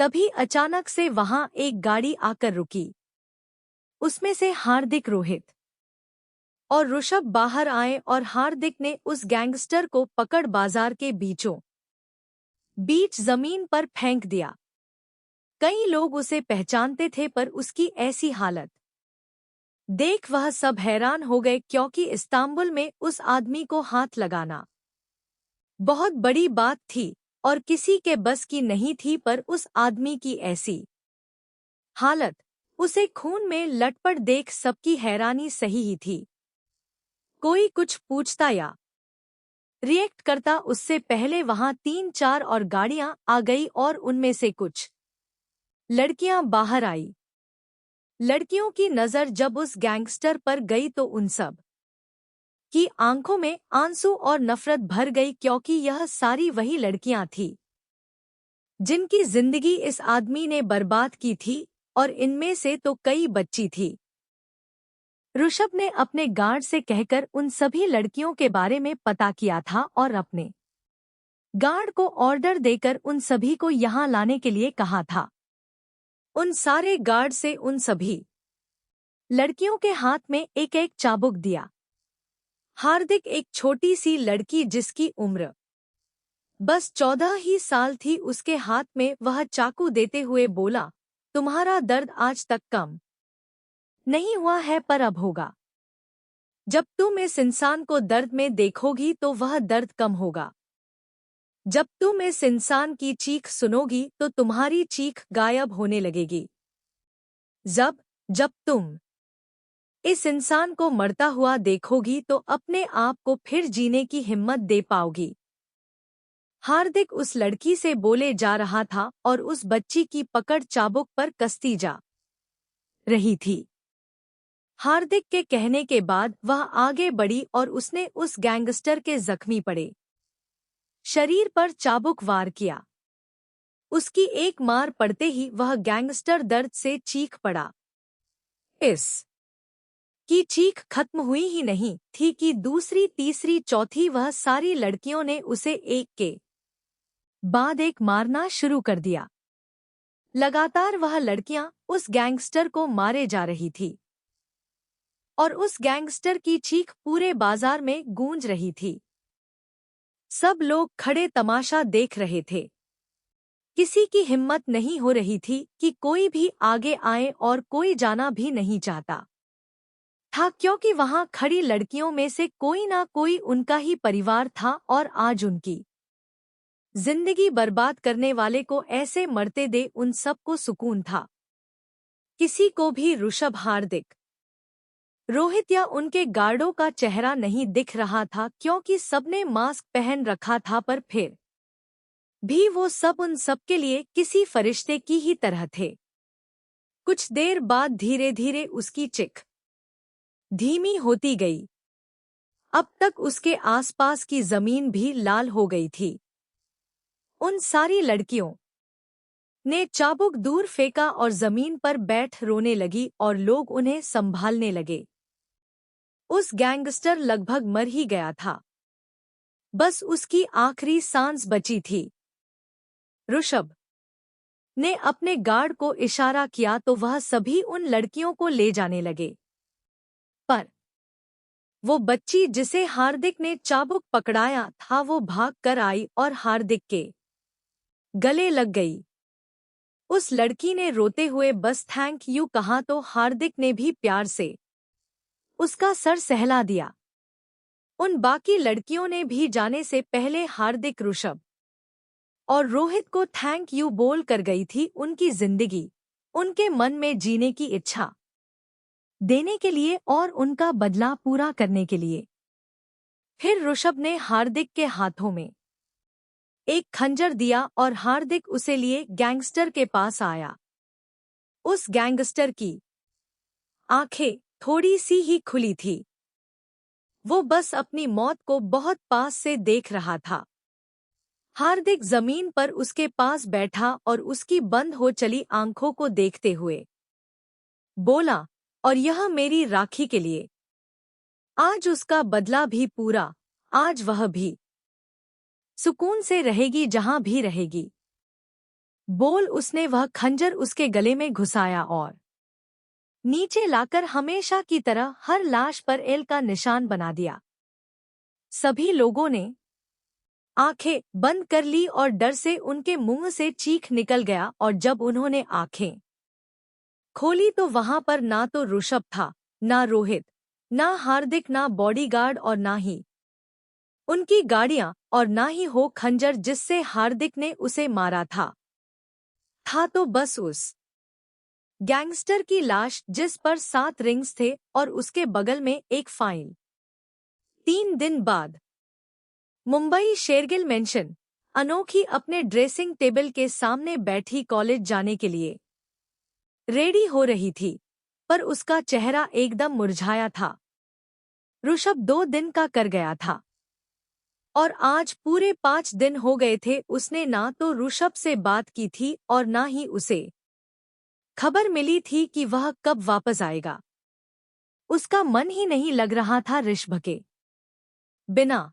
S1: तभी अचानक से वहां एक गाड़ी आकर रुकी। उसमें से हार्दिक, रोहित और ऋषभ बाहर आए और हार्दिक ने उस गैंगस्टर को पकड़ बाजार के बीचों बीच जमीन पर फेंक दिया। कई लोग उसे पहचानते थे पर उसकी ऐसी हालत देख वह सब हैरान हो गए, क्योंकि इस्तांबुल में उस आदमी को हाथ लगाना बहुत बड़ी बात थी और किसी के बस की नहीं थी। पर उस आदमी की ऐसी हालत, उसे खून में लटपट देख सबकी हैरानी सही ही थी। कोई कुछ पूछता या रिएक्ट करता उससे पहले वहां 3-4 और गाड़ियां आ गई और उनमें से कुछ लड़कियां बाहर आई। लड़कियों की नजर जब उस गैंगस्टर पर गई तो उन सब की आंखों में आंसू और नफरत भर गई, क्योंकि यह सारी वही लड़कियां थीं जिनकी जिंदगी इस आदमी ने बर्बाद की थी, और इनमें से तो कई बच्ची थी। ऋषभ ने अपने गार्ड से कहकर उन सभी लड़कियों के बारे में पता किया था और अपने गार्ड को ऑर्डर देकर उन सभी को यहां लाने के लिए कहा था। उन सारे गार्ड से उन सभी लड़कियों के हाथ में एक एक चाबुक दिया। हार्दिक, एक छोटी सी लड़की जिसकी उम्र बस 14 ही साल थी, उसके हाथ में वह चाकू देते हुए बोला, तुम्हारा दर्द आज तक कम नहीं हुआ है, पर अब होगा। जब तुम इस इंसान को दर्द में देखोगी तो वह दर्द कम होगा। जब तुम इस इंसान की चीख सुनोगी तो तुम्हारी चीख गायब होने लगेगी। जब तुम इस इंसान को मरता हुआ देखोगी तो अपने आप को फिर जीने की हिम्मत दे पाओगी। हार्दिक उस लड़की से बोले जा रहा था और उस बच्ची की पकड़ चाबुक पर कसती जा रही थी। हार्दिक के कहने के बाद वह आगे बढ़ी और उसने उस गैंगस्टर के जख्मी पड़े शरीर पर चाबुक वार किया। उसकी एक मार पड़ते ही वह गैंगस्टर दर्द से चीख पड़ा। इस की चीख खत्म हुई ही नहीं थी कि दूसरी, तीसरी, चौथी वह सारी लड़कियों ने उसे एक के बाद एक मारना शुरू कर दिया। लगातार वह लड़कियां उस गैंगस्टर को मारे जा रही थी और उस गैंगस्टर की चीख पूरे बाजार में गूंज रही थी। सब लोग खड़े तमाशा देख रहे थे। किसी की हिम्मत नहीं हो रही थी कि कोई भी आगे आए और कोई जाना भी नहीं चाहता था, क्योंकि वहां खड़ी लड़कियों में से कोई ना कोई उनका ही परिवार था और आज उनकी जिंदगी बर्बाद करने वाले को ऐसे मरते दे उन सबको सुकून था। किसी को भी ऋषभ, हार्दिक, रोहित या उनके गार्डों का चेहरा नहीं दिख रहा था, क्योंकि सबने मास्क पहन रखा था, पर फिर भी वो सब उन सबके लिए किसी फरिश्ते की ही तरह थे। कुछ देर बाद धीरे धीरे उसकी चिक धीमी होती गई। अब तक उसके आसपास की जमीन भी लाल हो गई थी। उन सारी लड़कियों ने चाबुक दूर फेंका और जमीन पर बैठ रोने लगी और लोग उन्हें संभालने लगे। उस गैंगस्टर लगभग मर ही गया था, बस उसकी आखिरी सांस बची थी। ऋषभ ने अपने गार्ड को इशारा किया तो वह सभी उन लड़कियों को ले जाने लगे, पर वो बच्ची जिसे हार्दिक ने चाबुक पकड़ाया था वो भाग कर आई और हार्दिक के गले लग गई। उस लड़की ने रोते हुए बस थैंक यू कहा तो हार्दिक ने भी प्यार से उसका सर सहला दिया। उन बाकी लड़कियों ने भी जाने से पहले हार्दिक, ऋषभ और रोहित को थैंक यू बोल कर गई थी, उनकी जिंदगी उनके मन में जीने की इच्छा देने के लिए और उनका बदला पूरा करने के लिए। फिर ऋषभ ने हार्दिक के हाथों में एक खंजर दिया और हार्दिक उसे लिए गैंगस्टर के पास आया। उस गैंगस्टर की आंखें थोड़ी सी ही खुली थी। वो बस अपनी मौत को बहुत पास से देख रहा था। हार्दिक जमीन पर उसके पास बैठा और उसकी बंद हो चली आंखों को देखते हुए बोला, और यह मेरी राखी के लिए। आज उसका बदला भी पूरा, आज वह भी सुकून से रहेगी जहां भी रहेगी। बोल उसने वह खंजर उसके गले में घुसाया और नीचे लाकर हमेशा की तरह हर लाश पर एल का निशान बना दिया। सभी लोगों ने आंखें बंद कर ली और डर से उनके मुंह से चीख निकल गया, और जब उन्होंने आंखें खोली तो वहां पर ना तो ऋषभ था, ना रोहित, ना हार्दिक, ना बॉडीगार्ड और ना ही उनकी गाड़ियां, और ना ही हो खंजर जिससे हार्दिक ने उसे मारा था तो बस उस गैंगस्टर की लाश जिस पर 7 रिंग्स थे और उसके बगल में एक फाइल। 3 दिन बाद मुंबई शेरगिल मेंशन अनोखी अपने ड्रेसिंग टेबल के सामने बैठी कॉलेज जाने के लिए रेडी हो रही थी, पर उसका चेहरा एकदम मुरझाया था। ऋषभ 2 दिन का कर गया था और आज पूरे 5 दिन हो गए थे उसने ना तो ऋषभ से बात की थी और ना ही उसे खबर मिली थी कि वह कब वापस आएगा। उसका मन ही नहीं लग रहा था ऋषभ के बिना।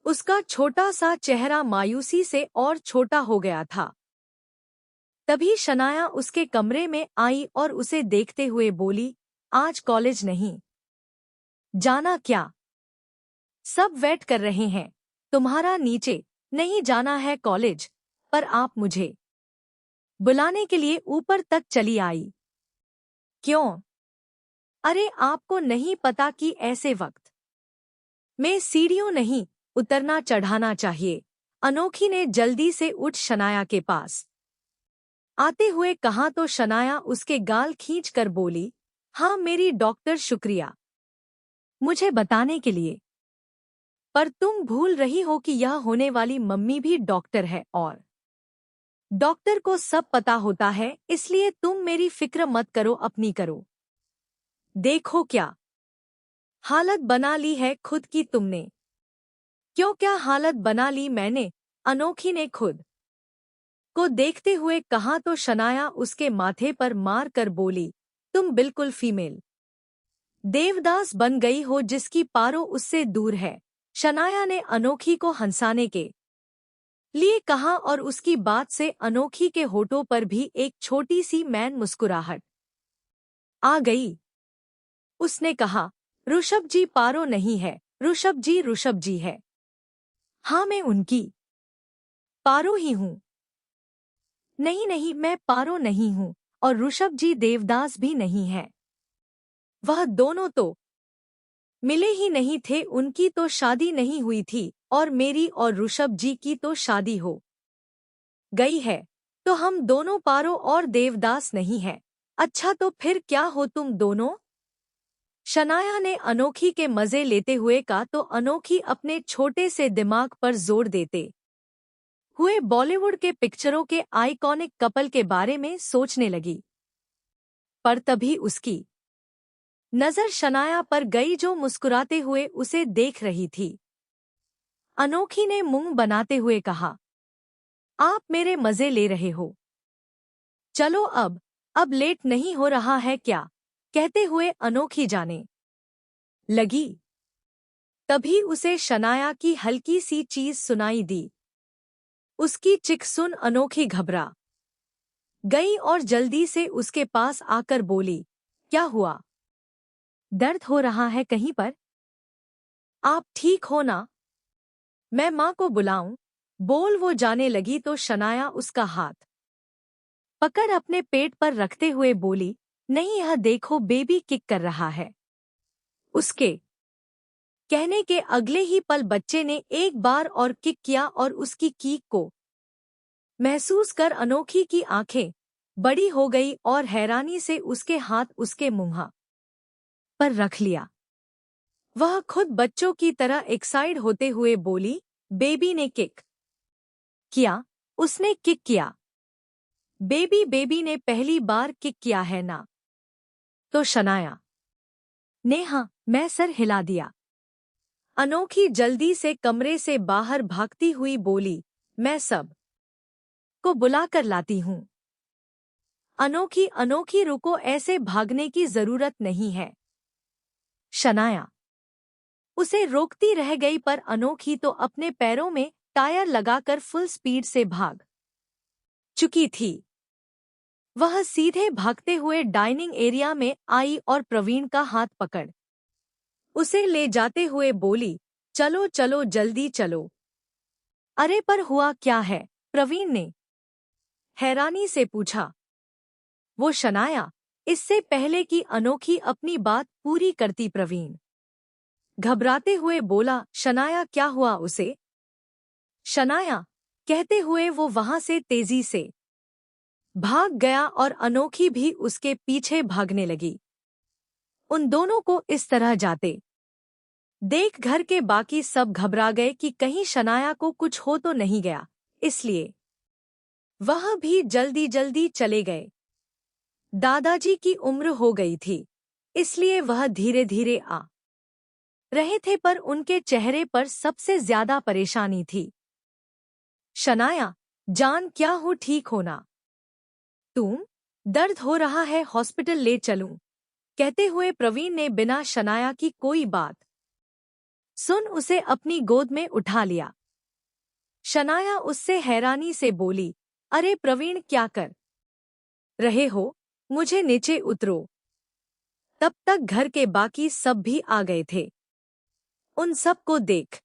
S1: उसका छोटा सा चेहरा मायूसी से और छोटा हो गया था। तभी शनाया उसके कमरे में आई और उसे देखते हुए बोली, आज कॉलेज नहीं जाना क्या? सब वेट कर रहे हैं तुम्हारा, नीचे नहीं जाना है कॉलेज, पर आप मुझे बुलाने के लिए ऊपर तक चली आई। क्यों? अरे आपको नहीं पता कि ऐसे वक्त में सीढ़ियों नहीं उतरना चढ़ाना चाहिए। अनोखी ने जल्दी से उठ शनाया के पास आते हुए कहा तो शनाया उसके गाल खींच कर बोली, हाँ मेरी डॉक्टर, शुक्रिया मुझे बताने के लिए। पर तुम भूल रही हो कि यह होने वाली मम्मी भी डॉक्टर है और डॉक्टर को सब पता होता है, इसलिए तुम मेरी फिक्र मत करो, अपनी करो। देखो क्या हालत बना ली है खुद की तुमने। क्यों, क्या हालत बना ली मैंने? अनोखी ने खुद को देखते हुए कहा तो शनाया उसके माथे पर मार कर बोली, तुम बिल्कुल फीमेल देवदास बन गई हो जिसकी पारो उससे दूर है। शनाया ने अनोखी को हंसाने के लिए कहा और उसकी बात से अनोखी के होठों पर भी एक छोटी सी मैन मुस्कुराहट आ गई। उसने कहा, ऋषभ जी पारो नहीं है, ऋषभ जी है। हाँ मैं उनकी पारो ही हूँ। नहीं नहीं, मैं पारो नहीं हूँ और ऋषभ जी देवदास भी नहीं है। वह दोनों तो मिले ही नहीं थे, उनकी तो शादी नहीं हुई थी और मेरी और ऋषभ जी की तो शादी हो गई है, तो हम दोनों पारो और देवदास नहीं है। अच्छा तो फिर क्या हो तुम दोनों? शनाया ने अनोखी के मजे लेते हुए कहा तो अनोखी अपने छोटे से दिमाग पर जोर देते हुए बॉलीवुड के पिक्चरों के आइकॉनिक कपल के बारे में सोचने लगी। पर तभी उसकी नजर शनाया पर गई जो मुस्कुराते हुए उसे देख रही थी। अनोखी ने मुंह बनाते हुए कहा, आप मेरे मजे ले रहे हो? चलो अब लेट नहीं हो रहा है क्या? कहते हुए अनोखी जाने लगी। तभी उसे शनाया की हल्की सी चीज सुनाई दी। उसकी चिक सुन अनोखी घबरा गई और जल्दी से उसके पास आकर बोली, क्या हुआ? दर्द हो रहा है कहीं पर? आप ठीक हो ना? मैं माँ को बुलाऊं? बोल वो जाने लगी तो शनाया उसका हाथ पकड़ अपने पेट पर रखते हुए बोली, नहीं यह देखो बेबी किक कर रहा है। उसके कहने के अगले ही पल बच्चे ने एक बार और किक किया और उसकी कीक को महसूस कर अनोखी की आंखें बड़ी हो गई और हैरानी से उसके हाथ उसके मुंह पर रख लिया। वह खुद बच्चों की तरह एक्साइट होते हुए बोली, बेबी ने किक किया? उसने किक किया? बेबी ने पहली बार किक किया है ना? तो शनाया ने हाँ मैं सर हिला दिया। अनोखी जल्दी से कमरे से बाहर भागती हुई बोली, मैं सब को बुलाकर लाती हूँ। अनोखी अनोखी रुको, ऐसे भागने की जरूरत नहीं है। शनाया उसे रोकती रह गई, पर अनोखी तो अपने पैरों में टायर लगाकर फुल स्पीड से भाग चुकी थी। वह सीधे भागते हुए डाइनिंग एरिया में आई और प्रवीण का हाथ पकड़ उसे ले जाते हुए बोली, चलो चलो जल्दी चलो। अरे पर हुआ क्या है? प्रवीण ने हैरानी से पूछा। वो शनाया, इससे पहले कि अनोखी अपनी बात पूरी करती प्रवीण घबराते हुए बोला, शनाया क्या हुआ उसे? शनाया कहते हुए वो वहां से तेजी से भाग गया और अनोखी भी उसके पीछे भागने लगी। उन दोनों को इस तरह जाते देख घर के बाकी सब घबरा गए कि कहीं शनाया को कुछ हो तो नहीं गया, इसलिए वह भी जल्दी जल्दी चले गए। दादाजी की उम्र हो गई थी, इसलिए वह धीरे धीरे आ रहे थे, पर उनके चेहरे पर सबसे ज्यादा परेशानी थी। शनाया जान, क्या हो? ठीक हो ना तुम? दर्द हो रहा है, हॉस्पिटल ले चलूं? कहते हुए प्रवीण ने बिना शनाया की कोई बात सुन उसे अपनी गोद में उठा लिया। शनाया उससे हैरानी से बोली, अरे प्रवीण क्या कर रहे हो? मुझे नीचे उतरो। तब तक घर के बाकी सब भी आ गए थे। उन सब को देख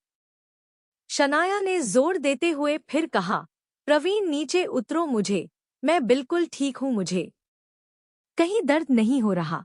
S1: शनाया ने जोर देते हुए फिर कहा, प्रवीण नीचे उतरो, मैं बिल्कुल ठीक हूँ, मुझे कहीं दर्द नहीं हो रहा।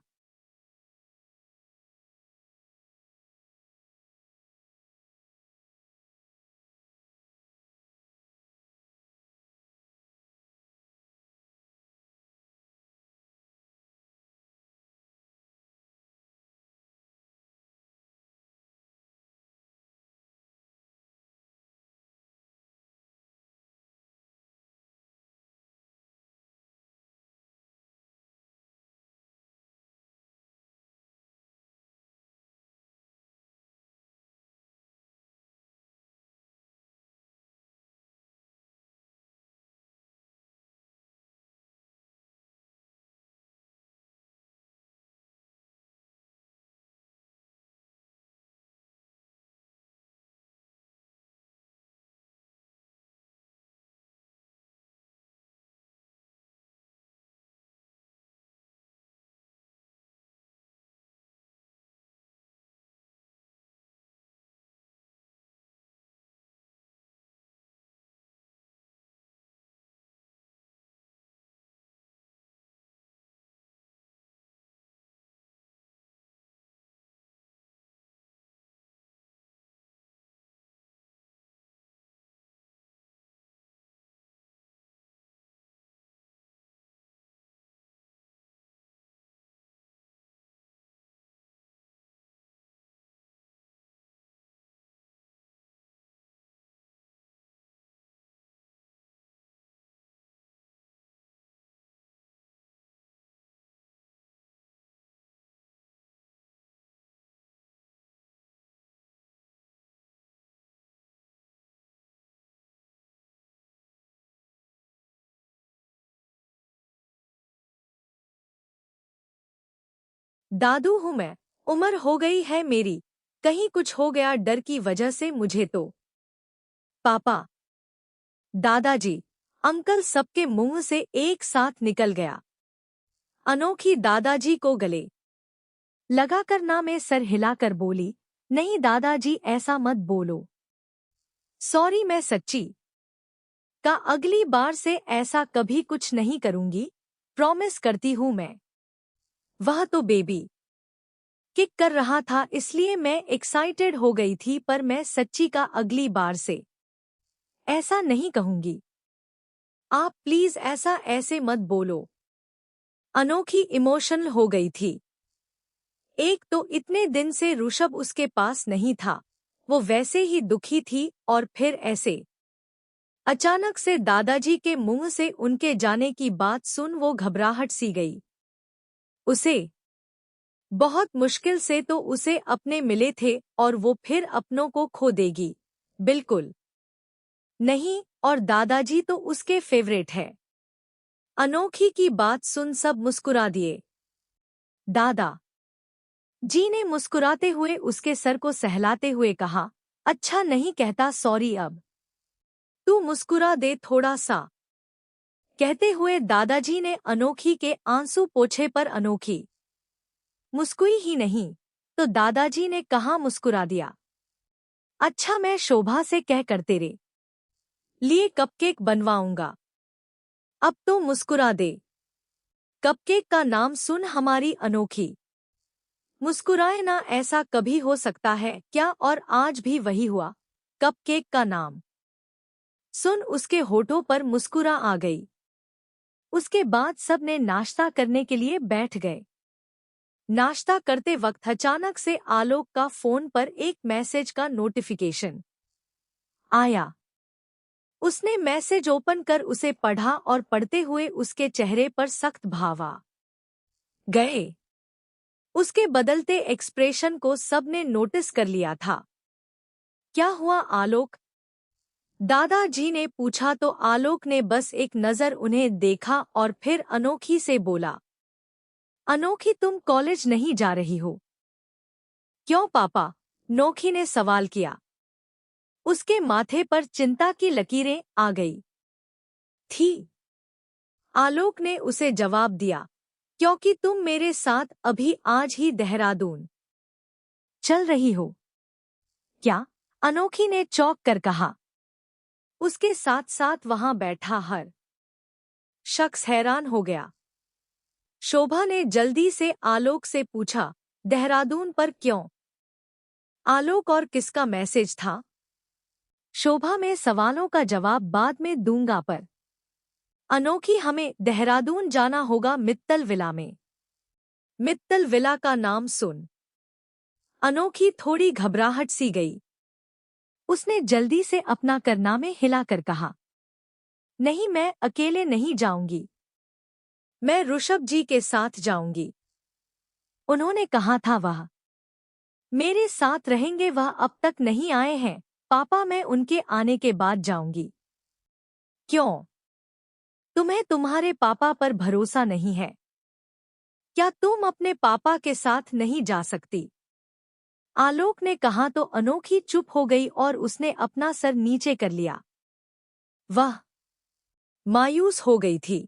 S1: दादू हूँ मैं, उम्र हो गई है मेरी, कहीं कुछ हो गया डर की वजह से मुझे तो। पापा, दादाजी, अंकल सबके मुंह से एक साथ निकल गया। अनोखी दादाजी को गले लगाकर ना में सर हिलाकर बोली, नहीं दादाजी ऐसा मत बोलो। सॉरी, मैं सच्ची का अगली बार से ऐसा कभी कुछ नहीं करूंगी, प्रॉमिस करती हूँ मैं। वह तो बेबी किक कर रहा था इसलिए मैं एक्साइटेड हो गई थी, पर मैं सच्ची का अगली बार से ऐसा नहीं कहूंगी। आप प्लीज ऐसा ऐसे मत बोलो। अनोखी इमोशनल हो गई थी। एक तो इतने दिन से ऋषभ उसके पास नहीं था, वो वैसे ही दुखी थी, और फिर ऐसे अचानक से दादाजी के मुंह से उनके जाने की बात सुन वो घबराहट सी गई। उसे बहुत मुश्किल से तो उसे अपने मिले थे और वो फिर अपनों को खो देगी? बिल्कुल नहीं, और दादाजी तो उसके फेवरेट है। अनोखी की बात सुन सब मुस्कुरा दिए। दादा जी ने मुस्कुराते हुए उसके सर को सहलाते हुए कहा, अच्छा नहीं कहता सॉरी, अब तू मुस्कुरा दे थोड़ा सा। कहते हुए दादाजी ने अनोखी के आंसू पोंछे पर अनोखी मुस्कुई ही नहीं, तो दादाजी ने कहा मुस्कुरा दिया। अच्छा मैं शोभा से कह कर तेरे लिए कपकेक बनवाऊंगा, अब तो मुस्कुरा दे। कपकेक का नाम सुन हमारी अनोखी मुस्कुराए ना, ऐसा कभी हो सकता है क्या? और आज भी वही हुआ। कपकेक का नाम सुन उसके होठों पर मुस्कुरा आ गई। उसके बाद सब ने नाश्ता करने के लिए बैठ गए। नाश्ता करते वक्त अचानक से आलोक का फोन पर एक मैसेज का नोटिफिकेशन आया। उसने मैसेज ओपन कर उसे पढ़ा और पढ़ते हुए उसके चेहरे पर सख्त भाव आ गए। उसके बदलते एक्सप्रेशन को सबने नोटिस कर लिया था। क्या हुआ आलोक? दादाजी ने पूछा तो आलोक ने बस एक नज़र उन्हें देखा और फिर अनोखी से बोला, अनोखी तुम कॉलेज नहीं जा रही हो? क्यों पापा? नोखी ने सवाल किया। उसके माथे पर चिंता की लकीरें आ गई थी। आलोक ने उसे जवाब दिया, क्योंकि तुम मेरे साथ अभी आज ही देहरादून चल रही हो। क्या? अनोखी ने चौंक कर कहा। उसके साथ साथ वहां बैठा हर शख्स हैरान हो गया। शोभा ने जल्दी से आलोक से पूछा, देहरादून पर क्यों? आलोक और किसका मैसेज था? शोभा में सवालों का जवाब बाद में दूंगा, पर अनोखी हमें देहरादून जाना होगा मित्तल विला में। मित्तल विला का नाम सुन अनोखी थोड़ी घबराहट सी गई। उसने जल्दी से अपना करनामे हिलाकर कहा, नहीं मैं अकेले नहीं जाऊंगी, मैं ऋषभ जी के साथ जाऊंगी। उन्होंने कहा था वह मेरे साथ रहेंगे, वह अब तक नहीं आए हैं पापा, मैं उनके आने के बाद जाऊंगी। क्यों? तुम्हें तुम्हारे पापा पर भरोसा नहीं है क्या? तुम अपने पापा के साथ नहीं जा सकती? आलोक ने कहा तो अनोखी चुप हो गई और उसने अपना सर नीचे कर लिया। वह मायूस हो गई थी।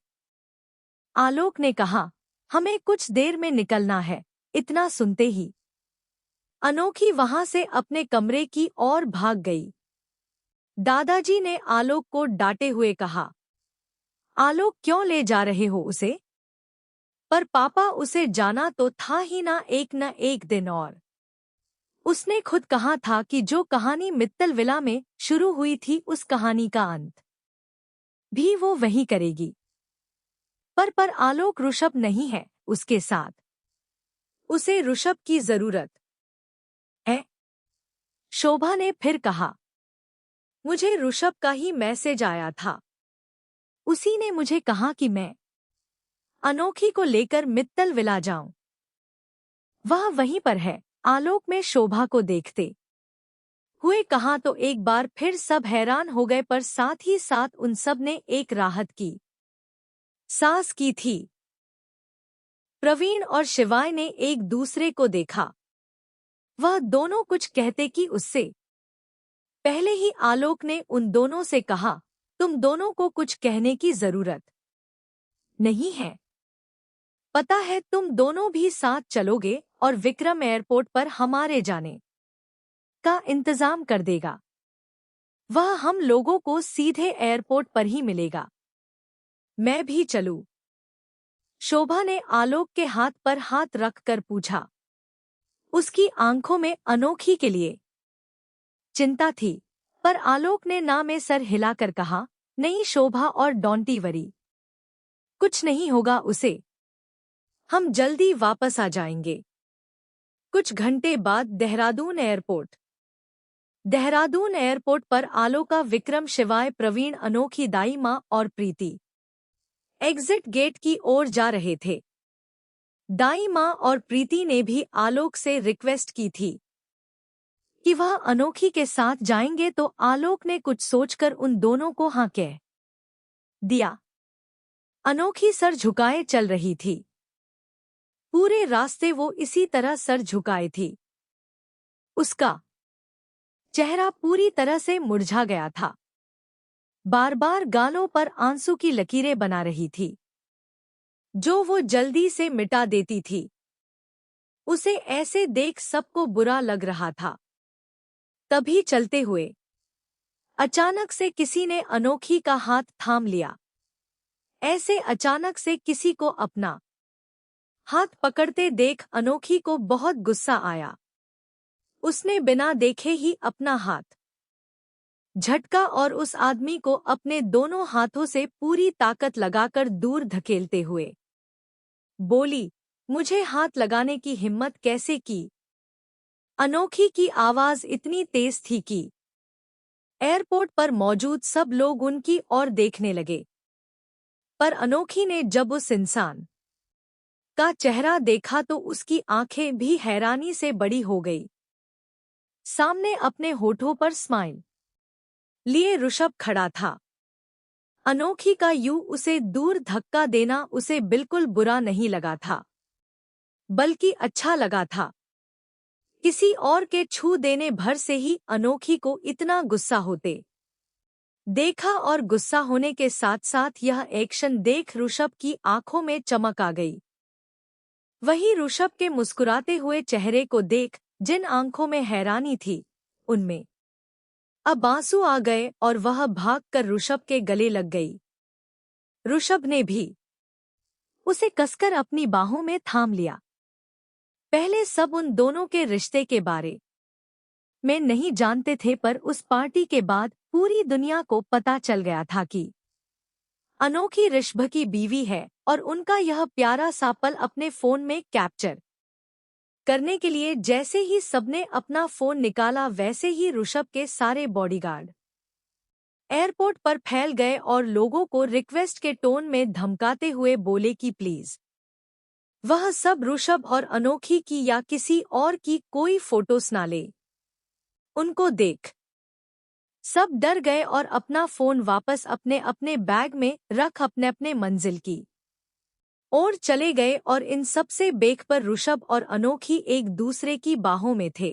S1: आलोक ने कहा, हमें कुछ देर में निकलना है। इतना सुनते ही अनोखी वहां से अपने कमरे की ओर भाग गई। दादाजी ने आलोक को डांटे हुए कहा, आलोक क्यों ले जा रहे हो उसे? पर पापा उसे जाना तो था ही ना, एक न एक दिन। और उसने खुद कहा था कि जो कहानी मित्तल विला में शुरू हुई थी उस कहानी का अंत भी वो वही करेगी। पर आलोक ऋषभ नहीं है उसके साथ, उसे ऋषभ की जरूरत है। शोभा ने फिर कहा, मुझे ऋषभ का ही मैसेज आया था, उसी ने मुझे कहा कि मैं अनोखी को लेकर मित्तल विला जाऊं। वह वहीं पर है। आलोक में शोभा को देखते हुए कहा तो एक बार फिर सब हैरान हो गए, पर साथ ही साथ उन सब ने एक राहत की सांस की थी। प्रवीण और शिवाय ने एक दूसरे को देखा। वह दोनों कुछ कहते कि उससे पहले ही आलोक ने उन दोनों से कहा, तुम दोनों को कुछ कहने की जरूरत नहीं है। पता है तुम दोनों भी साथ चलोगे और विक्रम एयरपोर्ट पर हमारे जाने का इंतजाम कर देगा। वह हम लोगों को सीधे एयरपोर्ट पर ही मिलेगा। मैं भी चलूं? शोभा ने आलोक के हाथ पर हाथ रखकर पूछा। उसकी आंखों में अनोखी के लिए चिंता थी, पर आलोक ने ना में सर हिलाकर कहा, नहीं शोभा, और डोंटी वरी, कुछ नहीं होगा उसे, हम जल्दी वापस आ जाएंगे। कुछ घंटे बाद देहरादून एयरपोर्ट पर आलोका, विक्रम, शिवाय, प्रवीण, अनोखी, दाई माँ और प्रीति एग्जिट गेट की ओर जा रहे थे। दाई माँ और प्रीति ने भी आलोक से रिक्वेस्ट की थी कि वह अनोखी के साथ जाएंगे, तो आलोक ने कुछ सोचकर उन दोनों को हाँ कह दिया। अनोखी सर झुकाए चल रही थी। पूरे रास्ते वो इसी तरह सर झुकाए थी। उसका चेहरा पूरी तरह से मुरझा गया था। बार बार गालों पर आंसू की लकीरें बना रही थी, जो वो जल्दी से मिटा देती थी। उसे ऐसे देख सबको बुरा लग रहा था। तभी चलते हुए अचानक से किसी ने अनोखी का हाथ थाम लिया। ऐसे अचानक से किसी को अपना हाथ पकड़ते देख अनोखी को बहुत गुस्सा आया। उसने बिना देखे ही अपना हाथ झटका और उस आदमी को अपने दोनों हाथों से पूरी ताकत लगाकर दूर धकेलते हुए बोली, मुझे हाथ लगाने की हिम्मत कैसे की? अनोखी की आवाज इतनी तेज थी कि एयरपोर्ट पर मौजूद सब लोग उनकी ओर देखने लगे। पर अनोखी ने जब उस इंसान का चेहरा देखा तो उसकी आंखें भी हैरानी से बड़ी हो गई। सामने अपने होठों पर स्माइल लिए ऋषभ खड़ा था। अनोखी का यूं उसे दूर धक्का देना उसे बिल्कुल बुरा नहीं लगा था, बल्कि अच्छा लगा था। किसी और के छू देने भर से ही अनोखी को इतना गुस्सा होते देखा, और गुस्सा होने के साथ साथ यह एक्शन देख ऋषभ की आंखों में चमक आ गई। वही ऋषभ के मुस्कुराते हुए चेहरे को देख जिन आंखों में हैरानी थी, उनमें अब आंसू आ गए और वह भागकर ऋषभ के गले लग गई। ऋषभ ने भी उसे कसकर अपनी बाहों में थाम लिया। पहले सब उन दोनों के रिश्ते के बारे में नहीं जानते थे, पर उस पार्टी के बाद पूरी दुनिया को पता चल गया था कि अनोखी ऋषभ की बीवी है, और उनका यह प्यारा सा पल अपने फोन में कैप्चर करने के लिए जैसे ही सबने अपना फोन निकाला, वैसे ही ऋषभ के सारे बॉडीगार्ड एयरपोर्ट पर फैल गए और लोगों को रिक्वेस्ट के टोन में धमकाते हुए बोले कि प्लीज वह सब ऋषभ और अनोखी की या किसी और की कोई फोटोस ना ले। उनको देख सब डर गए और अपना फोन वापस अपने अपने बैग में रख अपने अपने मंजिल की ओर चले गए, और इन सब से बेख पर ऋषभ और अनोखी एक दूसरे की बाहों में थे।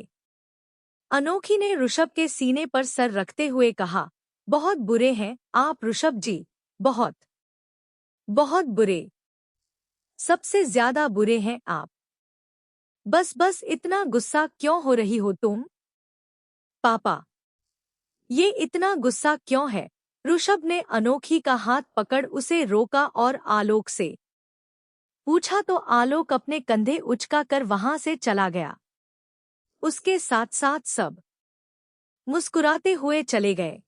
S1: अनोखी ने ऋषभ के सीने पर सर रखते हुए कहा, बहुत बुरे हैं आप ऋषभ जी, बहुत बहुत बुरे, सबसे ज्यादा बुरे हैं आप। बस बस इतना गुस्सा क्यों हो रही हो तुम? पापा, ये इतना गुस्सा क्यों है? ऋषभ ने अनोखी का हाथ पकड़ उसे रोका और आलोक से पूछा, तो आलोक अपने कंधे उचका कर वहां से चला गया। उसके साथ साथ सब मुस्कुराते हुए चले गए।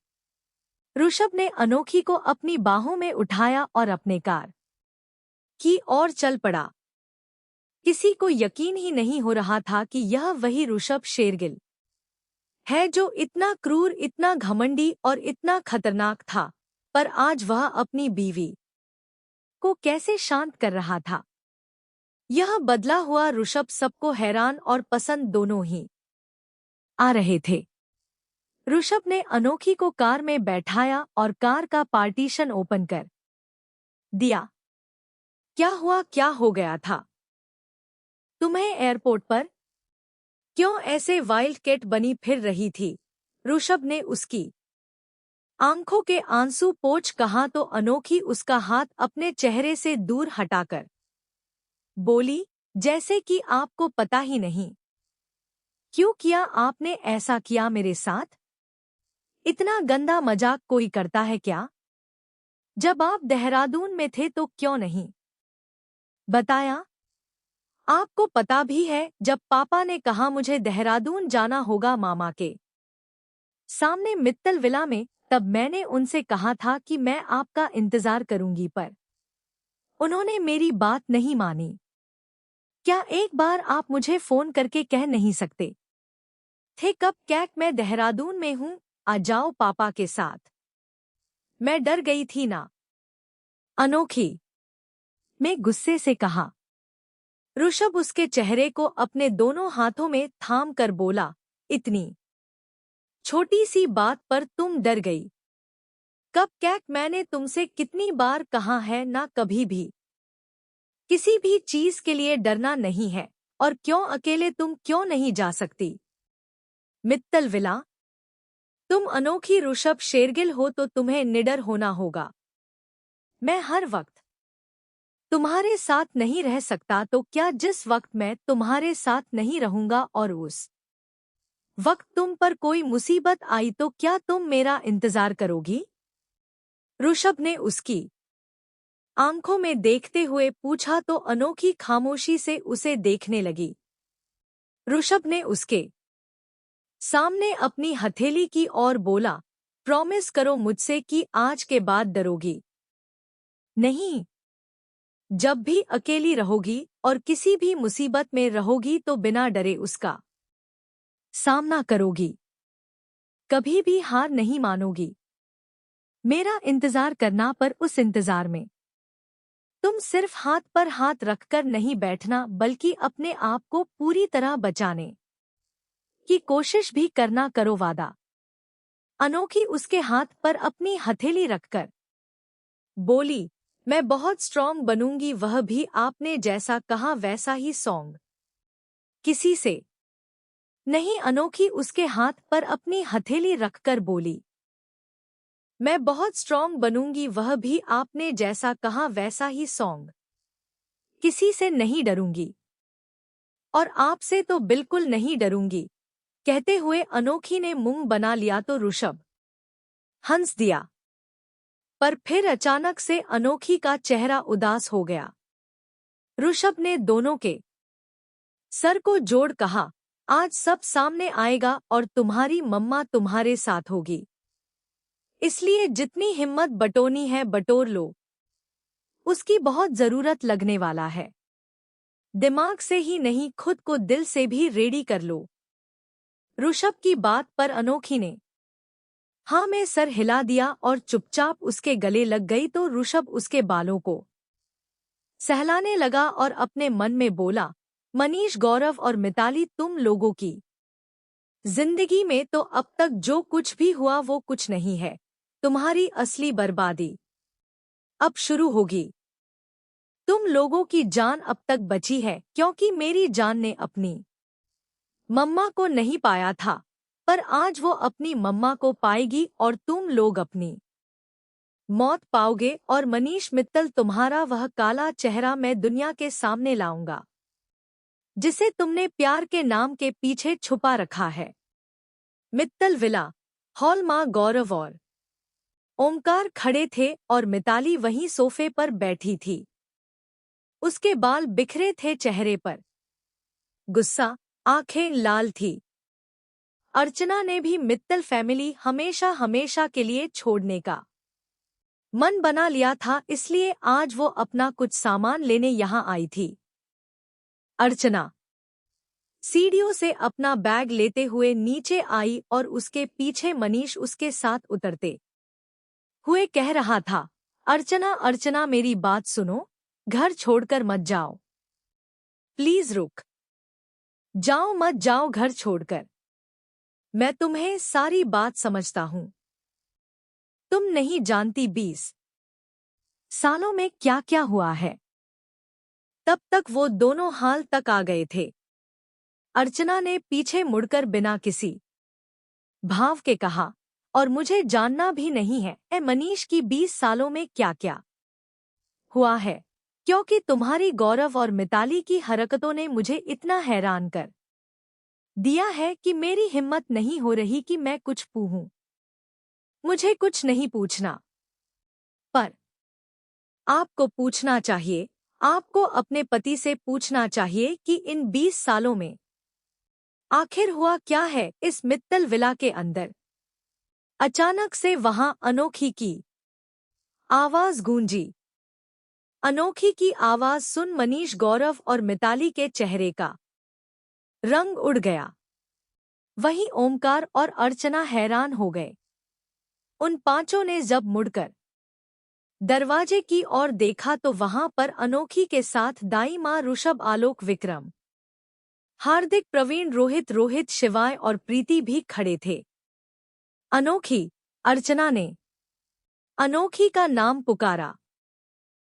S1: ऋषभ ने अनोखी को अपनी बाहों में उठाया और अपने कार की ओर चल पड़ा। किसी को यकीन ही नहीं हो रहा था कि यह वही ऋषभ शेरगिल है जो इतना क्रूर, इतना घमंडी और इतना खतरनाक था, पर आज वह अपनी बीवी को कैसे शांत कर रहा था। यह बदला हुआ ऋषभ सबको हैरान और पसंद दोनों ही आ रहे थे। ऋषभ ने अनोखी को कार में बैठाया और कार का पार्टीशन ओपन कर दिया। क्या हुआ, क्या हो गया था तुम्हें? एयरपोर्ट पर क्यों ऐसे वाइल्ड कैट बनी फिर रही थी? ऋषभ ने उसकी आंखों के आंसू पोंछ कहा, तो अनोखी उसका हाथ अपने चेहरे से दूर हटाकर बोली, जैसे कि आपको पता ही नहीं। क्यों किया आपने ऐसा किया मेरे साथ? इतना गंदा मजाक कोई करता है क्या? जब आप देहरादून में थे तो क्यों नहीं बताया? आपको पता भी है जब पापा ने कहा मुझे देहरादून जाना होगा मामा के सामने मित्तल विला में, तब मैंने उनसे कहा था कि मैं आपका इंतजार करूंगी, पर उन्होंने मेरी बात नहीं मानी। क्या एक बार आप मुझे फोन करके कह नहीं सकते थे कब कैक मैं देहरादून में हूं, आ जाओ पापा के साथ? मैं डर गई थी ना, अनोखी मैं गुस्से से कहा। ऋषभ उसके चेहरे को अपने दोनों हाथों में थाम कर बोला, इतनी छोटी सी बात पर तुम डर गई? कब कैक मैंने तुमसे कितनी बार कहा है ना, कभी भी किसी भी चीज के लिए डरना नहीं है। और क्यों अकेले तुम क्यों नहीं जा सकती? मित्तल विला, तुम अनोखी ऋषभ शेरगिल हो तो तुम्हें निडर होना होगा। मैं हर वक्त तुम्हारे साथ नहीं रह सकता तो क्या जिस वक्त मैं तुम्हारे साथ नहीं रहूंगा और उस वक्त तुम पर कोई मुसीबत आई तो क्या तुम मेरा इंतजार करोगी? ऋषभ ने उसकी आंखों में देखते हुए पूछा तो अनोखी खामोशी से उसे देखने लगी। ऋषभ ने उसके सामने अपनी हथेली की और बोला, प्रॉमिस करो मुझसे कि आज के बाद डरोगी नहीं। जब भी अकेली रहोगी और किसी भी मुसीबत में रहोगी तो बिना डरे उसका सामना करोगी, कभी भी हार नहीं मानोगी। मेरा इंतजार करना, पर उस इंतजार में तुम सिर्फ हाथ पर हाथ रखकर नहीं बैठना बल्कि अपने आप को पूरी तरह बचाने की कोशिश भी करना, करो वादा? अनोखी उसके हाथ पर अपनी हथेली रखकर बोली, मैं बहुत स्ट्रॉन्ग बनूंगी, वह भी आपने जैसा कहा वैसा ही सॉन्ग किसी से नहीं। अनोखी उसके हाथ पर अपनी हथेली रखकर बोली, मैं बहुत स्ट्रॉन्ग बनूंगी, वह भी आपने जैसा कहा वैसा ही सॉन्ग किसी से नहीं डरूंगी और आपसे तो बिल्कुल नहीं डरूंगी। कहते हुए अनोखी ने मुंह बना लिया तो ऋषभ हंस दिया, पर फिर अचानक से अनोखी का चेहरा उदास हो गया। ऋषभ ने दोनों के सर को जोड़ कहा, आज सब सामने आएगा और तुम्हारी मम्मा तुम्हारे साथ होगी, इसलिए जितनी हिम्मत बटोरनी है बटोर लो, उसकी बहुत जरूरत लगने वाला है। दिमाग से ही नहीं, खुद को दिल से भी रेडी कर लो। ऋषभ की बात पर अनोखी ने हाँ में सर हिला दिया और चुपचाप उसके गले लग गई तो ऋषभ उसके बालों को सहलाने लगा और अपने मन में बोला, मनीष, गौरव और मिताली, तुम लोगों की जिंदगी में तो अब तक जो कुछ भी हुआ वो कुछ नहीं है। तुम्हारी असली बर्बादी अब शुरू होगी। तुम लोगों की जान अब तक बची है क्योंकि मेरी जान ने अपनी मम्मा को नहीं पाया था, पर आज वो अपनी मम्मा को पाएगी और तुम लोग अपनी मौत पाओगे। और मनीष मित्तल, तुम्हारा वह काला चेहरा मैं दुनिया के सामने लाऊंगा जिसे तुमने प्यार के नाम के पीछे छुपा रखा है। मित्तल विला हॉल मां गौरव और ओमकार खड़े थे और मिताली वहीं सोफे पर बैठी थी। उसके बाल बिखरे थे, चेहरे पर गुस्सा, आंखें लाल थी। अर्चना ने भी मित्तल फैमिली हमेशा हमेशा के लिए छोड़ने का मन बना लिया था, इसलिए आज वो अपना कुछ सामान लेने यहाँ आई थी। अर्चना सीढ़ियों से अपना बैग लेते हुए नीचे आई और उसके पीछे मनीष उसके साथ उतरते हुए कह रहा था, अर्चना अर्चना, मेरी बात सुनो, घर छोड़कर मत जाओ, प्लीज रुक जाओ, मत जाओ घर छोड़कर। मैं तुम्हें सारी बात समझता हूँ। तुम नहीं जानती 20 सालों में क्या क्या हुआ है। तब तक वो दोनों हाल तक आ गए थे। अर्चना ने पीछे मुड़कर बिना किसी भाव के कहा, और मुझे जानना भी नहीं है ए मनीष की 20 सालों में क्या क्या हुआ है, क्योंकि तुम्हारी गौरव और मिताली की हरकतों ने मुझे इतना हैरान कर दिया है कि मेरी हिम्मत नहीं हो रही कि मैं कुछ पूछूं। मुझे कुछ नहीं पूछना, पर आपको पूछना चाहिए। आपको अपने पति से पूछना चाहिए कि इन 20 सालों में आखिर हुआ क्या है इस मित्तल विला के अंदर। अचानक से वहां अनोखी की आवाज गूंजी। अनोखी की आवाज सुन मनीष, गौरव और मिताली के चेहरे का रंग उड़ गया। वहीं ओमकार और अर्चना हैरान हो गए। उन पांचों ने जब मुड़कर दरवाजे की ओर देखा तो वहां पर अनोखी के साथ दाई माँ ऋषभ, आलोक, विक्रम, हार्दिक, प्रवीण, रोहित, शिवाय और प्रीति भी खड़े थे। अनोखी, अर्चना ने अनोखी का नाम पुकारा।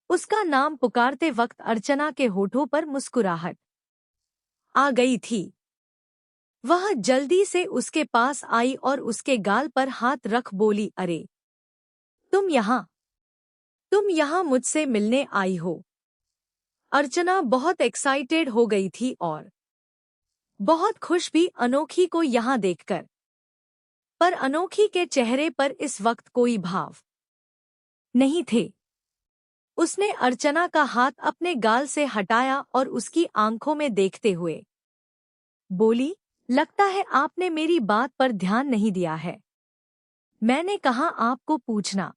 S1: उसका नाम पुकारते वक्त अर्चना के होठों पर मुस्कुराहट आ गई थी। वह जल्दी से उसके पास आई और उसके गाल पर हाथ रख बोली, अरे तुम यहाँ मुझसे मिलने आई हो। अर्चना बहुत एक्साइटेड हो गई थी और बहुत खुश भी अनोखी को यहाँ देखकर। पर अनोखी के चेहरे पर इस वक्त कोई भाव नहीं थे। उसने अर्चना का हाथ अपने गाल से हटाया और उसकी आंखों में देखते हुए बोली, लगता है आपने मेरी बात पर ध्यान नहीं दिया है। मैंने कहा आपको पूछना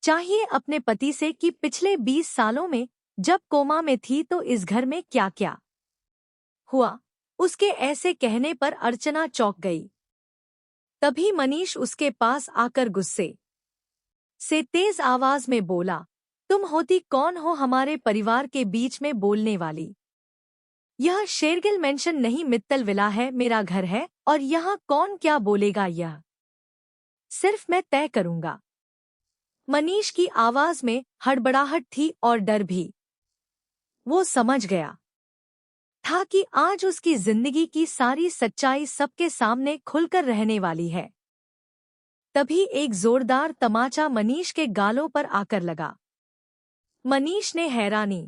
S1: चाहिए अपने पति से कि पिछले 20 सालों में जब कोमा में थी तो इस घर में क्या क्या हुआ। उसके ऐसे कहने पर अर्चना चौंक गई। तभी मनीष उसके पास आकर गुस्से से तेज आवाज में बोला, तुम होती कौन हो हमारे परिवार के बीच में बोलने वाली? यह शेरगिल मेंशन नहीं, मित्तल विला है, मेरा घर है और यहाँ कौन क्या बोलेगा यह सिर्फ मैं तय करूंगा। मनीष की आवाज में हड़बड़ाहट थी और डर भी। वो समझ गया था कि आज उसकी जिंदगी की सारी सच्चाई सबके सामने खुलकर रहने वाली है। तभी एक जोरदार तमाचा मनीष के गालों पर आकर लगा। मनीष ने हैरानी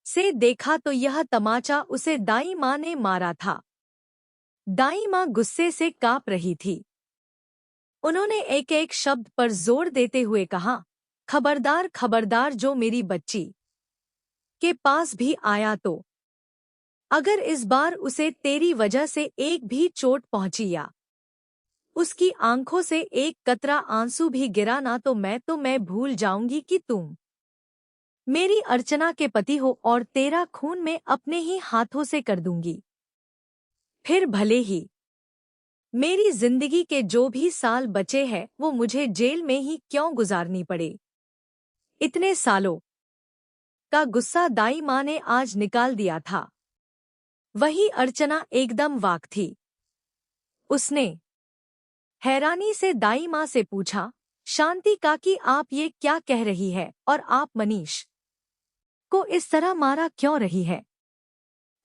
S1: से देखा तो यह तमाचा उसे दाई माँ ने मारा था। दाई माँ गुस्से से कांप रही थी। उन्होंने एक एक शब्द पर जोर देते हुए कहा, खबरदार खबरदार, जो मेरी बच्ची के पास भी आया तो अगर इस बार उसे तेरी वजह से एक भी चोट पहुंची या उसकी आंखों से एक कतरा आंसू भी गिरा ना तो मैं भूल जाऊंगी कि तुम मेरी अर्चना के पति हो और तेरा खून मैं अपने ही हाथों से कर दूंगी। फिर भले ही मेरी जिंदगी के जो भी साल बचे हैं वो मुझे जेल में ही क्यों गुजारनी पड़े। इतने सालों का गुस्सा दाई माँ ने आज निकाल दिया था। वही अर्चना एकदम वाक थी। उसने हैरानी से दाई माँ से पूछा, शांति काकी, आप ये क्या कह रही है और आप मनीष को इस तरह मारा क्यों रही है?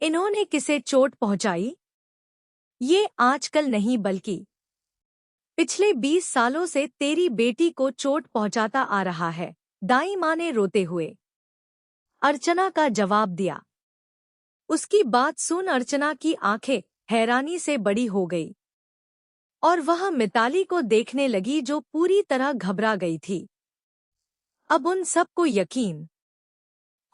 S1: इन्होंने किसे चोट पहुंचाई? ये आजकल नहीं बल्कि पिछले 20 सालों से तेरी बेटी को चोट पहुंचाता आ रहा है। दाई माँ ने रोते हुए अर्चना का जवाब दिया। उसकी बात सुन अर्चना की आंखें हैरानी से बड़ी हो गई और वह मिताली को देखने लगी जो पूरी तरह घबरा गई थी। अब उन सबको यकीन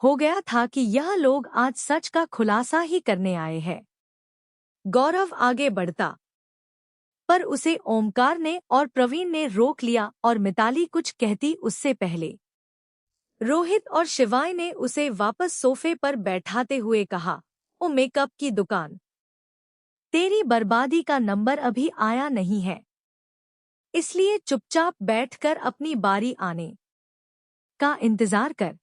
S1: हो गया था कि यह लोग आज सच का खुलासा ही करने आए हैं। गौरव आगे बढ़ता पर उसे ओमकार ने और प्रवीण ने रोक लिया और मिताली कुछ कहती उससे पहले रोहित और शिवाय ने उसे वापस सोफे पर बैठाते हुए कहा, ओ मेकअप की दुकान, तेरी बर्बादी का नंबर अभी आया नहीं है, इसलिए चुपचाप बैठकर अपनी बारी आने का इंतजार कर।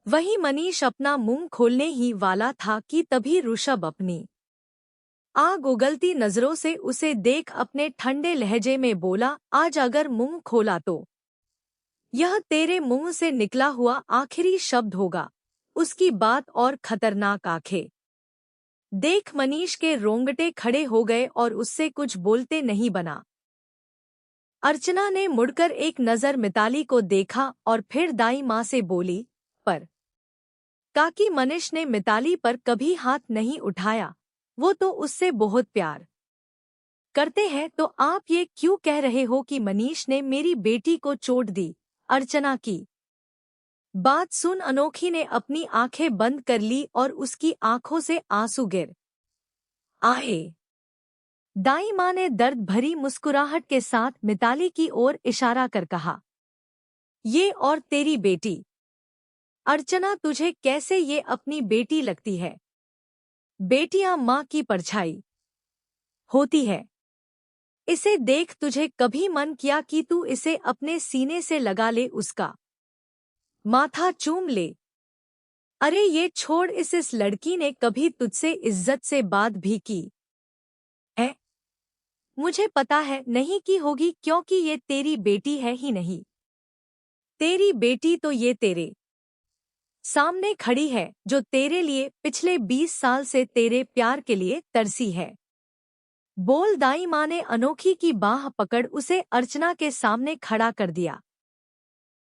S1: वही मनीष अपना मुंह खोलने ही वाला था कि तभी ऋषभ अपनी आग उगलती नजरों से उसे देख अपने ठंडे लहजे में बोला, आज अगर मुंह खोला तो यह तेरे मुंह से निकला हुआ आखिरी शब्द होगा। उसकी बात और खतरनाक आंखें देख मनीष के रोंगटे खड़े हो गए और उससे कुछ बोलते नहीं बना। अर्चना ने मुड़कर एक नजर मिताली को देखा और फिर दाई माँ से बोली, पर काकी मनीष ने मिताली पर कभी हाथ नहीं उठाया, वो तो उससे बहुत प्यार करते हैं, तो आप ये क्यों कह रहे हो कि मनीष ने मेरी बेटी को चोट दी? अर्चना की बात सुन अनोखी ने अपनी आंखें बंद कर ली और उसकी आंखों से आंसू गिर आए। दाई माँ ने दर्द भरी मुस्कुराहट के साथ मिताली की ओर इशारा कर कहा, ये और तेरी बेटी अर्चना, तुझे कैसे ये अपनी बेटी लगती है? बेटियां माँ की परछाई होती है। इसे देख तुझे कभी मन किया कि तू इसे अपने सीने से लगा ले, उसका माथा चूम ले? अरे ये छोड़, इस लड़की ने कभी तुझसे इज्जत से बात भी की है? मुझे पता है नहीं की होगी, क्योंकि ये तेरी बेटी है ही नहीं। तेरी बेटी तो ये तेरे सामने खड़ी है, जो तेरे लिए पिछले 20 साल से तेरे प्यार के लिए तरसी है। बोल। दाई माँ ने अनोखी की बाह पकड़ उसे अर्चना के सामने खड़ा कर दिया।